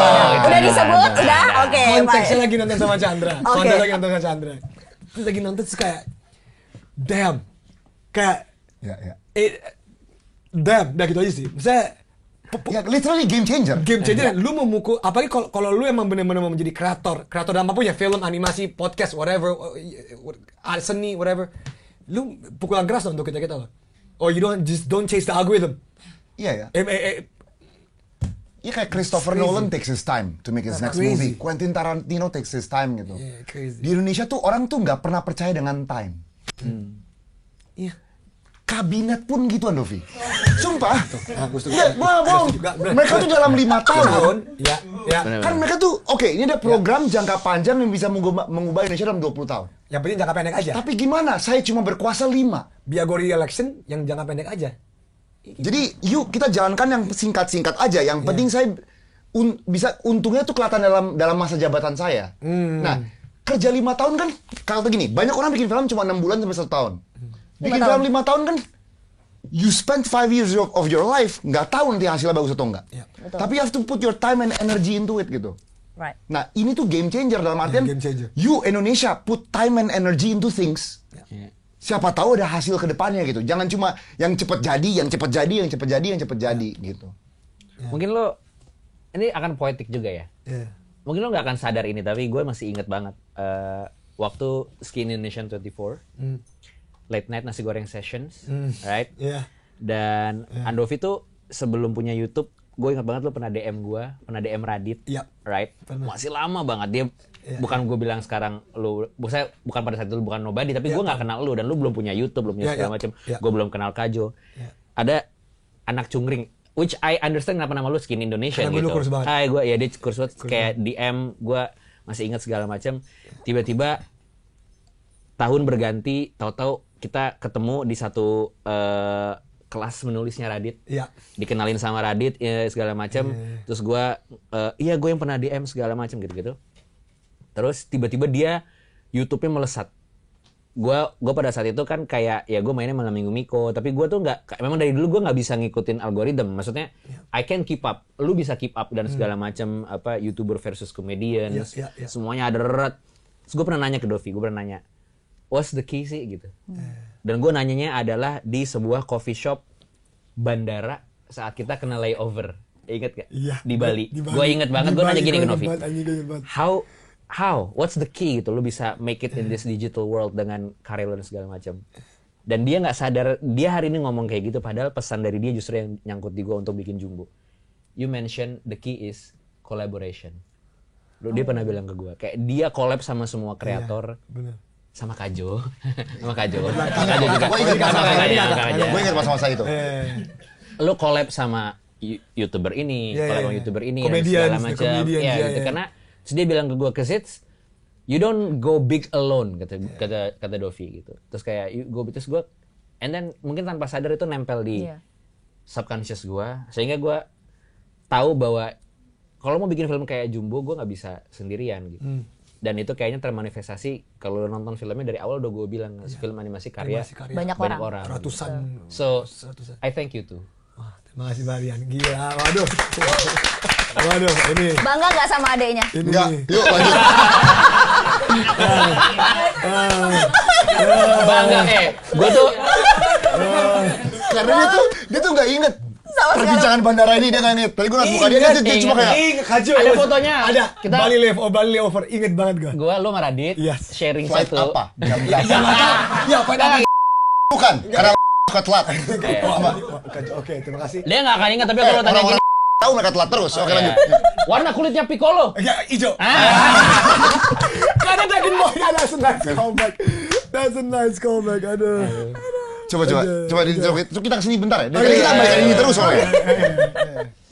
Udah disebut, udah. Oke, Konteksnya baik. lagi nonton sama Chandra. Oke. Konteksnya lagi nonton sama Chandra. Terus lagi nonton terus kayak damn. Kayak Ya. damn, udah gitu aja sih. Misalnya Ya, literally game changer. game changer, lu memukul, apalagi kalau lu emang bener-bener mau menjadi kreator dalam apapun ya, film, animasi, podcast, whatever, seni, whatever, lu pukulan keras loh untuk kita loh. Oh, you don't chase the algorithm. Iya ya. Eh, Iya kayak Christopher Crazy. Nolan takes his time to make his next Crazy. movie. Quentin Tarantino takes his time gitu. Yeah, crazy. Di Indonesia tuh orang tuh nggak pernah percaya dengan time. Iya. Kabinet pun gitu Andovi. Sumpah. Aku setuju. Ya, bohong. Juga, bener. Mereka tuh dalam 5 tahun. Ya. Kan mereka tuh, oke, ini ada program jangka panjang yang bisa mengubah Indonesia dalam 20 tahun. Yang penting jangka pendek aja. Tapi gimana? Saya cuma berkuasa 5. Biar gue re-election yang jangka pendek aja. Jadi yuk kita jalankan yang singkat-singkat aja. Yang penting saya bisa untungnya tuh kelihatan dalam masa jabatan saya. Nah, kerja 5 tahun kan kalau gini, banyak orang bikin film cuma 6 bulan sampai 1 tahun. Bikin 5 film tahun. 5 tahun kan you spend 5 years of your life, nggak tahu nanti hasilnya bagus atau enggak. Iya. Tapi you have to put your time and energy into it gitu. Right. Nah, ini tuh game changer dalam artian game changer. you Indonesia put time and energy into things. Siapa tahu ada hasil ke depannya gitu. Jangan cuma yang cepet jadi gitu. Mungkin lo ini akan poetik juga ya. Iya. Mungkin lo nggak akan sadar ini, tapi gue masih inget banget waktu Skin Indonesian 24, late night nasi goreng sessions, right? Iya. Dan Andovi tuh sebelum punya YouTube, gue ingat banget lo pernah DM gue, pernah DM Radit, Iya. right? Pernah. Masih lama banget dia. Bukan gue bilang sekarang lu, saya bukan pada saat itu lu bukan nobody, tapi gue nggak kenal lu dan lu belum punya YouTube, belum punya segala macam. Gue belum kenal Kajo. Ada anak cungring, which I understand kenapa nama lu Skin Indonesian Karena gitu. dulu kurus banget. Hai, gue ya dia kurus banget, kayak DM gue masih ingat segala macam. Tiba-tiba tahun berganti, tahu-tahu kita ketemu di satu kelas menulisnya Radit. Iya. Dikenalin sama Radit ya, segala macam. Terus gue iya gue yang pernah DM segala macam gitu-gitu. Terus tiba-tiba dia YouTube-nya melesat. gue pada saat itu kan kayak ya gue mainnya malam minggu Miko, tapi gue tuh nggak, memang dari dulu gue nggak bisa ngikutin algoritma. Maksudnya I can keep up, lu bisa keep up dan segala macam apa YouTuber versus comedian, semuanya ada red. Terus gue pernah nanya ke Dovi, what's the key sih gitu. Dan gue nanyanya adalah di sebuah coffee shop bandara saat kita kena layover. Ingat gak? Iya, Di Bali. di Bali. Gue inget banget, gue nanya gini ke Novi. How? What's the key gitu? Lu bisa make it in this digital world dengan karir lu dan segala macam. Dan dia nggak sadar, dia hari ini ngomong kayak gitu, padahal pesan dari dia justru yang nyangkut di gue untuk bikin Jumbo. You mention the key is collaboration. Dia pernah bilang ke gue, kayak dia collab sama semua kreator. Bener. Sama Kajo. Sama Kajo. Gue ingat masa-masa Gue ingat masa-masa itu. Lu collab sama YouTuber ini, collab sama YouTuber ini, dan Comedians, segala macam. Ya, gitu. Karena terus dia bilang ke gue, "Cause you don't go big alone," kata Dovi gitu. Terus kayak you go, terus gue, and then mungkin tanpa sadar itu nempel di subconscious gue, sehingga gue tahu bahwa kalau mau bikin film kayak Jumbo, gue nggak bisa sendirian gitu. Dan itu kayaknya termanifestasi kalau nonton filmnya dari awal udah gue bilang film animasi karya Banyak orang. Ratusan. So I thank you too. Wah, terima kasih Marian. Gila, waduh. Waduh, ini. Bangga nggak sama adeknya? Enggak, yuk lanjut. Bangga, gue tuh Karena dia tuh nggak inget perbincangan bandara ini, dia nggak inget. Tadi gue ngeliat muka dia cuma kayak Ingat Kajo. ada fotonya. Ada. Kita Bali layover. Ingat banget gue. gue lo sama Radit sharing flight satu. apa? Jam berapa? Ya, apa? Bukan, karena suka telat. Oke, terima kasih. Dia nggak akan ingat, tapi kalau tanya gini, Tahu mereka telat terus. Oke, lanjut. warna kulitnya Piccolo. Ya, hijau. Karena Dragon Ball. That's a nice callback. That's a nice callback. Aduh. Coba kita kesini bentar ya. Dari kita balik ini terus soalnya.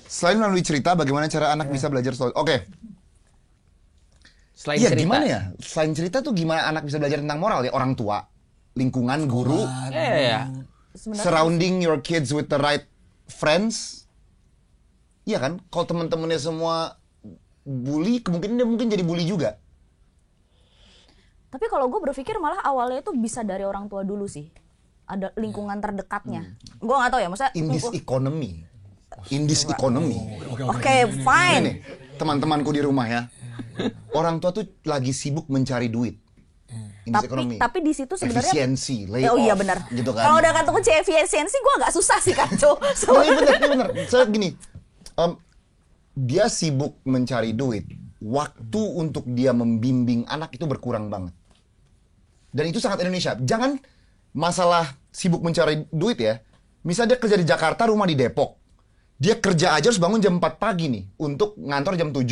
Selain melalui cerita, bagaimana cara anak bisa belajar story? Oke. Selain Iya, cerita. gimana ya? Selain cerita tuh gimana anak bisa belajar tentang moral ya? Orang tua, lingkungan, guru, Iya. surrounding your kids with the right friends. Iya kan? Kalau teman-temannya semua bully, kemungkinan dia mungkin jadi bully juga. Tapi kalau gue berpikir malah awalnya itu bisa dari orang tua dulu sih. Ada lingkungan terdekatnya. Gue nggak tahu ya, maksudnya. In this economy. Oke, fine. Ini, teman-temanku di rumah ya. Orang tua tuh lagi sibuk mencari duit. In this economy. Tapi di situ sebenarnya efisiensi, lay oh iya off, benar. gitu kan. Kalau udah kata kunci efisiensi, gue agak susah sih Kaco. Ini bener. Saya gini, dia sibuk mencari duit. Waktu untuk dia membimbing anak itu berkurang banget. Dan itu sangat Indonesia. Jangan masalah sibuk mencari duit ya. Misalnya dia kerja di Jakarta, rumah di Depok. Dia kerja aja harus bangun jam 4 pagi nih untuk ngantor jam 7.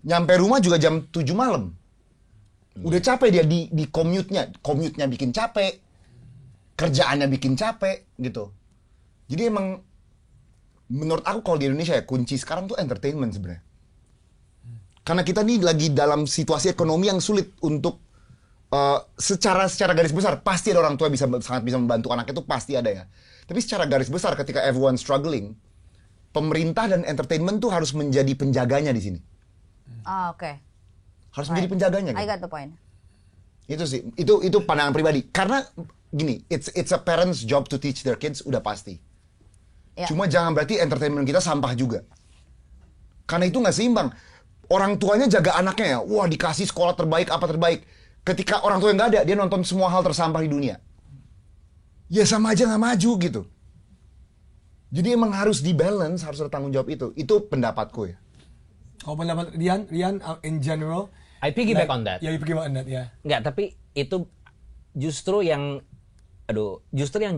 Nyampe rumah juga jam 7 malam. Udah capek dia di commute-nya bikin capek. Kerjaannya bikin capek gitu. Jadi emang menurut aku kalau di Indonesia ya kunci sekarang tuh entertainment sebenarnya. Karena kita nih lagi dalam situasi ekonomi yang sulit untuk secara garis besar pasti ada orang tua sangat bisa membantu anak itu, pasti ada ya. Tapi secara garis besar ketika everyone struggling, pemerintah dan entertainment tuh harus menjadi penjaganya di sini. Oke. Harus menjadi penjaganya. I Gitu. got the point. Itu sih, itu pandangan pribadi. Karena gini, it's a parent's job to teach their kids, udah pasti. Ya. Cuma jangan berarti entertainment kita sampah juga. Karena itu nggak seimbang. Orang tuanya jaga anaknya ya, wah dikasih sekolah terbaik, apa terbaik. Ketika orang tua yang nggak ada, dia nonton semua hal tersampah di dunia. Ya sama aja nggak maju gitu. Jadi emang harus di-balance, harus ada tanggung jawab itu. Itu pendapatku ya. Kalau pendapat Rian in general, I piggyback on that. Ya, you piggyback on that, ya. Nggak, tapi itu justru yang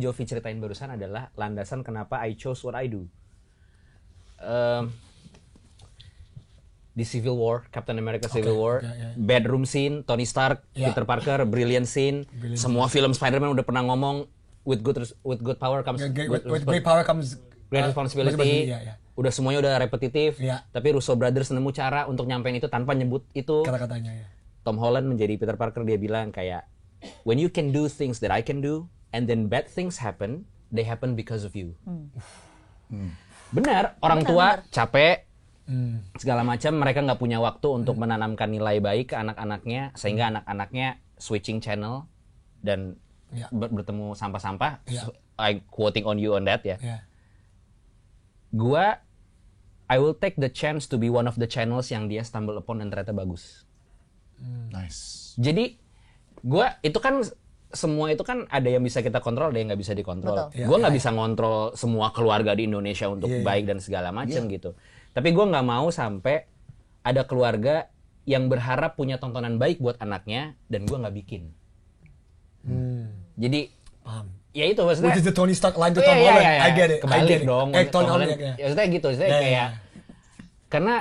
Jovi ceritain barusan adalah landasan kenapa I chose what I do. Di Civil War, Captain America Civil War, bedroom scene, Tony Stark, Peter Parker, brilliant scene. Semua film Spider-Man udah pernah ngomong with good power comes With great power comes great responsibility. Yeah. Udah semuanya udah repetitif. Yeah. Tapi Russo Brothers nemu cara untuk nyampein itu tanpa nyebut itu. Kata-katanya ya. Tom Holland menjadi Peter Parker, dia bilang kayak when you can do things that I can do and then bad things happen, they happen because of you. Benar, orang tua capek segala macam, mereka nggak punya waktu untuk menanamkan nilai baik ke anak-anaknya, sehingga anak-anaknya switching channel dan Ya. bertemu sampah-sampah, Ya. I quoting on you on that ya. Yeah. I will take the chance to be one of the channels yang dia stumble upon dan ternyata bagus. Nice. Jadi itu kan semua itu kan ada yang bisa kita kontrol, ada yang nggak bisa dikontrol. Betul. Gue nggak bisa ngontrol semua keluarga di Indonesia untuk baik dan segala macam gitu. Tapi gue nggak mau sampai ada keluarga yang berharap punya tontonan baik buat anaknya dan gue nggak bikin. Jadi Paham. ya itu maksudnya. Which is the Tony Stark line to Iya, Tom iya, Holland. iya, iya. I get it. Kebalik dong. Tony Tom Holland. Holland. Ya, maksudnya gitu. Maksudnya Yeah, kayak karena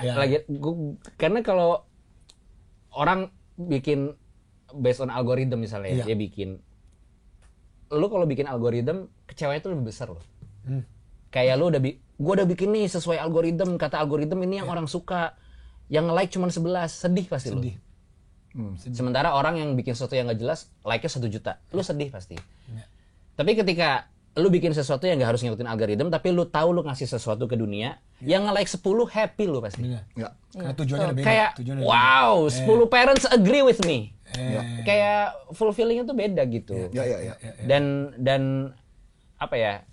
karena kalau orang bikin based on algorithm misalnya, Iya. dia bikin. Lu kalau bikin algorithm, kecewanya itu lebih besar loh. Kayak lu gua udah bikin nih sesuai algorithm, kata algorithm ini yang orang suka. Yang like cuma 11, sedih pasti lu. Sementara orang yang bikin sesuatu yang gak jelas, like-nya 1 juta. Lu sedih pasti. Tapi ketika lu bikin sesuatu yang gak harus ngikutin algorithm, tapi lu tahu lu ngasih sesuatu ke dunia, yang nge-like 10 happy lu pasti. Ya. Karena tujuannya udah beda. Kayak Tujuannya udah wow, 10 parents agree with me. beda. Kayak fulfillingnya tuh beda gitu. Ya. Dan apa ya?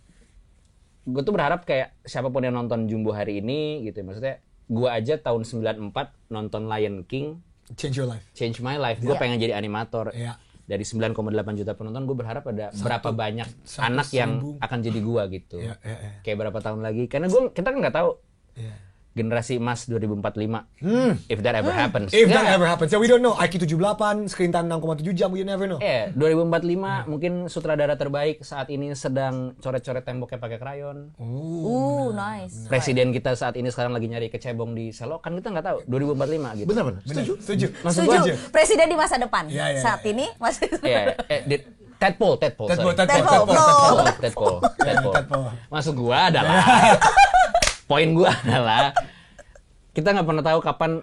Gue tuh berharap kayak siapapun yang nonton Jumbo hari ini gitu, maksudnya gue aja tahun 94 nonton Lion King, Change your life. change my life. Gue pengen jadi animator. Iya. Dari 9,8 juta penonton, gue berharap ada berapa banyak anak yang akan jadi gue gitu. Iya. Kayak berapa tahun lagi? Karena kita kan nggak tahu generasi emas 2045. If that ever happens. If that Ya. ever happens. Yeah, we don't know. IQ 78, screen time 6,7 jam, we never know. 2045 mungkin sutradara terbaik saat ini sedang coret-coret temboknya pakai krayon. Nice. Presiden kita saat ini sekarang lagi nyari kecebong di selokan, kita nggak tahu 2045 gitu. Benar. Setuju. Maksud Setuju. aja. Presiden di masa depan. Iya, iya, Saat ini masih. Tadpole. Maksud gua adalah poin gua adalah kita nggak pernah tahu kapan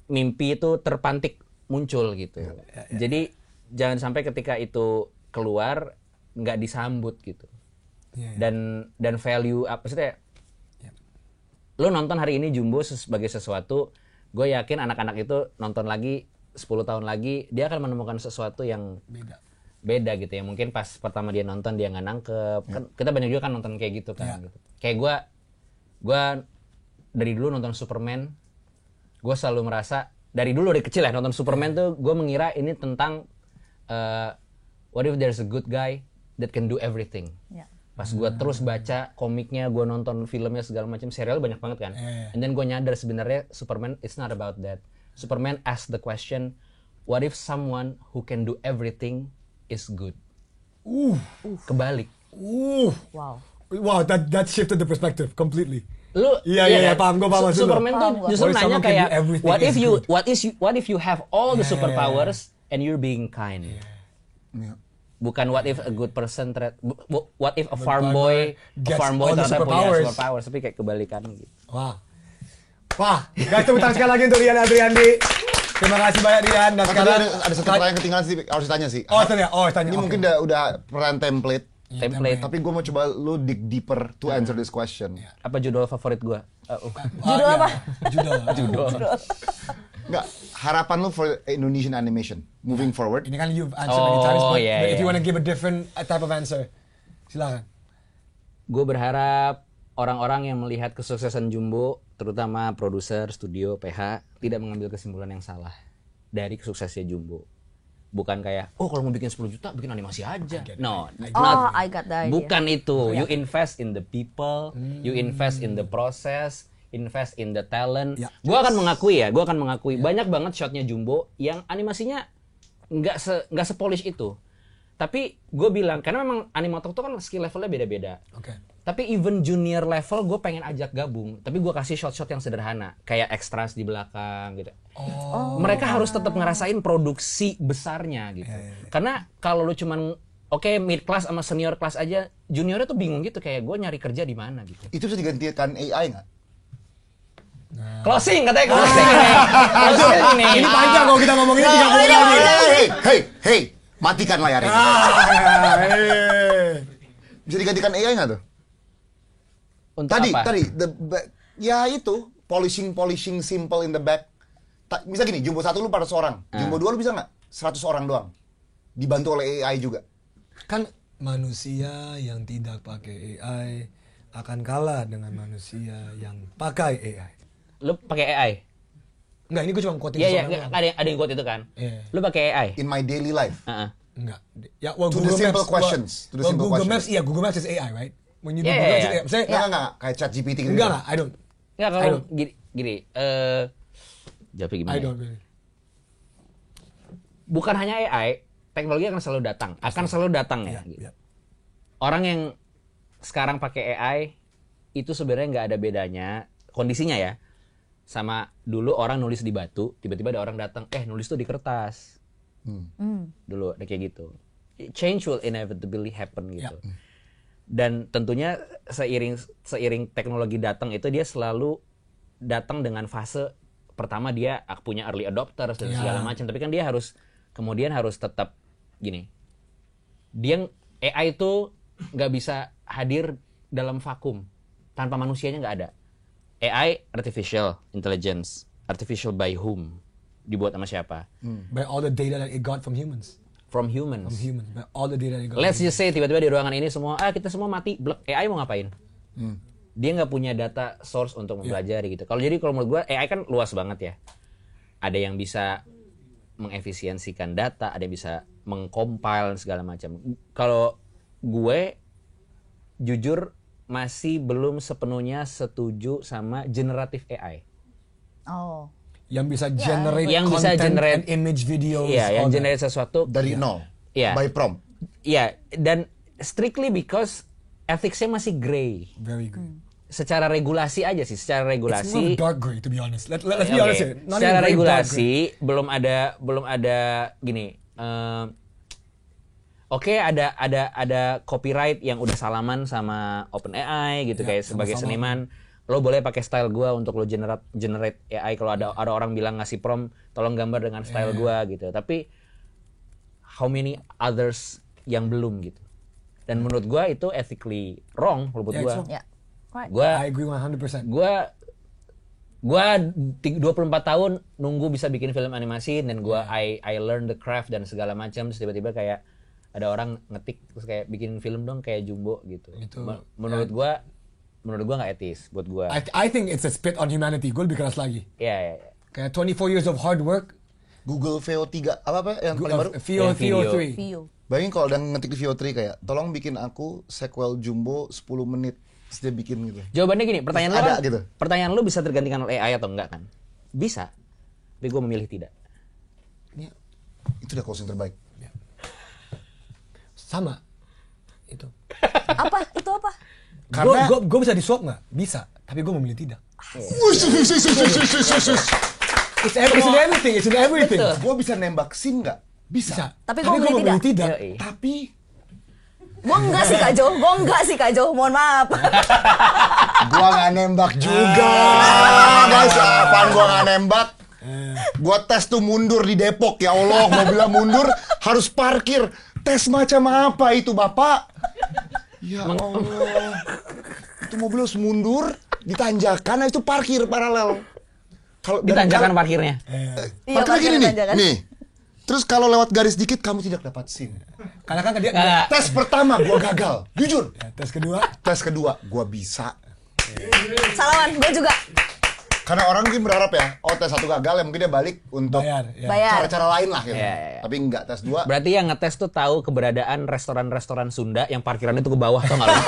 mimpi itu terpantik muncul gitu. Jadi jangan sampai ketika itu keluar nggak disambut gitu. Dan value apa sih? Lo nonton hari ini Jumbo sebagai sesuatu, gue yakin anak-anak itu nonton lagi 10 tahun lagi dia akan menemukan sesuatu yang beda gitu ya. Mungkin pas pertama dia nonton dia nggak nangkep. Kan kita banyak juga kan nonton kayak gitu kan. Gitu. Kayak gue dari dulu nonton Superman, gue selalu merasa dari dulu dari kecil ya nonton Superman tuh gue mengira ini tentang what if there's a good guy that can do everything. Pas gue terus baca komiknya, gue nonton filmnya segala macam, serial banyak banget kan. And then gue nyadar sebenarnya Superman it's not about that. Superman ask the question, what if someone who can do everything is good? Kebalik. Wow, that shifted the perspective completely. Lu Iya, paham, gue paham maksud lu. Superman tuh justru What if nanya someone can kayak do everything what if is you good? what if you have all the superpowers and you're being kind. Bukan what if a good person what if a farm boy gets all the ternyata punya superpowers. superpowers, tapi kayak kebalikan gitu. Wah, guys, tepuk tangan sekali lagi untuk Rian Adriandi. Terima kasih banyak Rian. Dan Tapi sekarang ada satu pertanyaan ketinggalan sih harus ditanya sih. tanya. Ini oke. mungkin udah peran template. Template. Tapi gue mau coba lu dig deeper to answer this question. Apa judul favorit gua? Judul apa? Judul. Enggak, harapan lu for Indonesian animation moving forward. Ini kan you've answered many times, but iya, if you iya. want to give a different type of answer, silakan. Gue berharap orang-orang yang melihat kesuksesan Jumbo, terutama produser, studio, PH, tidak mengambil kesimpulan yang salah dari kesuksesnya Jumbo. Bukan kayak, kalau mau bikin 10 juta, bikin animasi aja. No, I got the idea. bukan itu. You invest in the people, you invest in the process, invest in the talent. Gue akan mengakui banyak banget shotnya Jumbo yang animasinya nggak sepolish itu. Tapi gue bilang, karena memang animator tuh kan skill levelnya beda-beda. Tapi even junior level gue pengen ajak gabung, tapi gue kasih shot-shot yang sederhana, kayak extras di belakang gitu. Mereka harus tetap ngerasain produksi besarnya gitu. Karena kalau lu cuman mid class sama senior class aja, juniornya tuh bingung gitu, kayak gue nyari kerja di mana gitu. Itu bisa digantikan AI nggak? Closing katanya closing. Closing ini. Ini panjang kalau kita ngomonginnya 30 menit. Hey, matikan layar ini. Bisa digantikan AI nggak tuh? Untuk Tadi, apa? ya itu polishing simple in the back. Bisa gini, Jumbo 1 lu 400 orang, Jumbo 2 lu bisa nggak? 100 orang doang. dibantu oleh AI juga. Kan manusia yang tidak pakai AI akan kalah dengan manusia yang pakai AI. Lu pakai AI? Enggak, ini gue cuma quoting Iya, seorang doang. ada yang quote itu kan. Iya. Lu pakai AI? In my daily life. Heeh. Enggak. Ya, well, To the simple questions. To the simple Google questions. Maps, iya, Google Maps is AI, right? When you do Yeah, Google yeah, Maps, yeah. Maksudnya, Enggak, kayak ChatGPT gitu. enggak, I don't. Enggak, I kalau don't. gini, jawabnya gimana? I ya? don't really. Bukan hanya AI, teknologi akan selalu datang, ya. Gitu. Iya. Orang yang sekarang pakai AI itu sebenarnya nggak ada bedanya kondisinya ya, sama dulu orang nulis di batu, tiba-tiba ada orang datang, nulis tuh di kertas. Dulu ada kayak gitu. Change will inevitably happen gitu. Ya. Dan tentunya seiring teknologi datang itu dia selalu datang dengan fase pertama dia punya early adopters dan Ya. segala macam, tapi kan dia kemudian harus tetap gini. AI itu nggak bisa hadir dalam vakum tanpa manusianya, nggak ada. AI artificial intelligence, artificial by whom? Dibuat sama siapa? By all the data that it got from humans. From humans. By all the data that it got. Let's just say tiba-tiba di ruangan ini semua kita semua mati, blek. AI mau ngapain? Dia nggak punya data source untuk mempelajari gitu. Kalau menurut gue AI kan luas banget ya. Ada yang bisa mengefisiensikan data, ada yang bisa mengcompile segala macam. Kalau gue jujur masih belum sepenuhnya setuju sama generative AI. Oh. Yang bisa generate Yang bisa content generate and image videos. Iya, yang all that. generate sesuatu Dari nol. Iya. By prompt. Iya, dan strictly because ethics-nya masih gray. Very good. Secara regulasi aja sih, secara It's more of regulasi. a dark gray, to be honest. Let's be Oke, honest here. Not secara even very dark regulasi belum ada gini. Oke, ada copyright yang udah salaman sama OpenAI gitu, Ya, kayak sebagai sama-sama. seniman lo boleh pakai style gua untuk lo generate AI. Kalau ada orang bilang ngasih prompt tolong gambar dengan style gua gitu, tapi how many others yang belum gitu. Dan menurut gua itu ethically wrong menurut Yeah, gua. it's wrong. Ya. Right. Gua I agree 100%. gua 24 tahun nunggu bisa bikin film animasi, dan gua I learn the craft dan segala macam. Terus tiba-tiba kayak ada orang ngetik terus kayak bikin film dong kayak Jumbo gitu. Itu, Menurut gua nggak etis buat gua. I think it's a spit on humanity. Gue lebih keras lagi. Ya. Kayak 24 years of hard work. Google VO3 apa yang paling baru? VO3. View. Bayangin kalau udah ngetik di VO3 kayak tolong bikin aku sequel Jumbo 10 menit. Terus dia bikin gitu. Jawabannya gini, pertanyaan Terus lu ada kan, gitu. pertanyaan lu bisa tergantikan oleh AI atau enggak kan? Bisa. Tapi gua memilih tidak. Itu udah closing terbaik. Sama. Itu. Apa? Itu apa? Karena Gue bisa disuap nggak? Bisa. Tapi gue memilih tidak. It's in everything. It's in everything. Betul. gue bisa nembak scene nggak? Bisa. Bisa. Tapi gua gua memilih tidak. Yoi. Tapi Gue enggak sih Kak Jo, mohon maaf. gua nggak nembak juga. Guys, apaan gua nggak nembak? Gua tes tuh mundur di Depok, ya Allah, mobilnya mundur harus parkir. Tes macam apa itu, Bapak? Ya Allah. Itu mobil harus mundur, ditanjakan, nah itu parkir paralel. Kalau Ditanjakan parkirnya. Iya, parkirnya gini nih. tanjakan. Nih. Terus kalau lewat garis dikit kamu tidak dapat SIM. Karena kan tadi Tes pertama gua gagal, jujur. ya, tes kedua. Tes kedua gua bisa. Salaman, gue juga. Karena orang mungkin berharap ya, oh tes satu gagal ya mungkin dia balik untuk Bayar. Ya. Bayar. cara-cara lain lah gitu. Iya, iya. Tapi enggak, tes dua. Berarti yang ngetes tuh tahu keberadaan restoran-restoran Sunda yang parkirannya tuh ke bawah, tau nggak lo?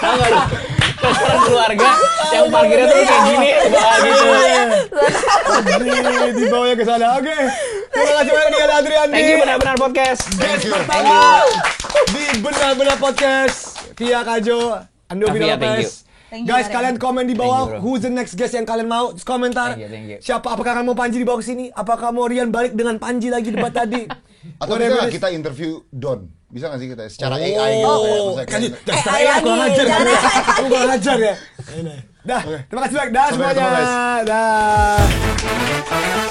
Tahu nggak lo? Restoran keluarga yang parkirnya tuh kayak gini, ke bawah gitu. Di bawahnya ke sana. Oke. Terima kasih banyak Dian Adriandi. Thank you benar-benar podcast. Thank you. Pertama di benar-benar podcast via Kajo Ando Via, thank you. Lopez. Thank you, Guys, Adrian. kalian komen di Thank bawah you, bro. who's the next guest yang kalian mau. Terus komentar. Thank you. Siapa, apakah kalian mau Panji di bawah sini? Apakah mau Rian balik dengan Panji lagi debat tadi? Atau bisa Whatever nggak it is. kita interview Don? Bisa nggak sih kita secara AI gitu kayak misalnya Kan kayak- secara AI AI aku lagi, ngajar. jangan Aku kurang ngajar ya. Dah, terima kasih banyak. Dah Sampai ketemu, semuanya. guys. Dah.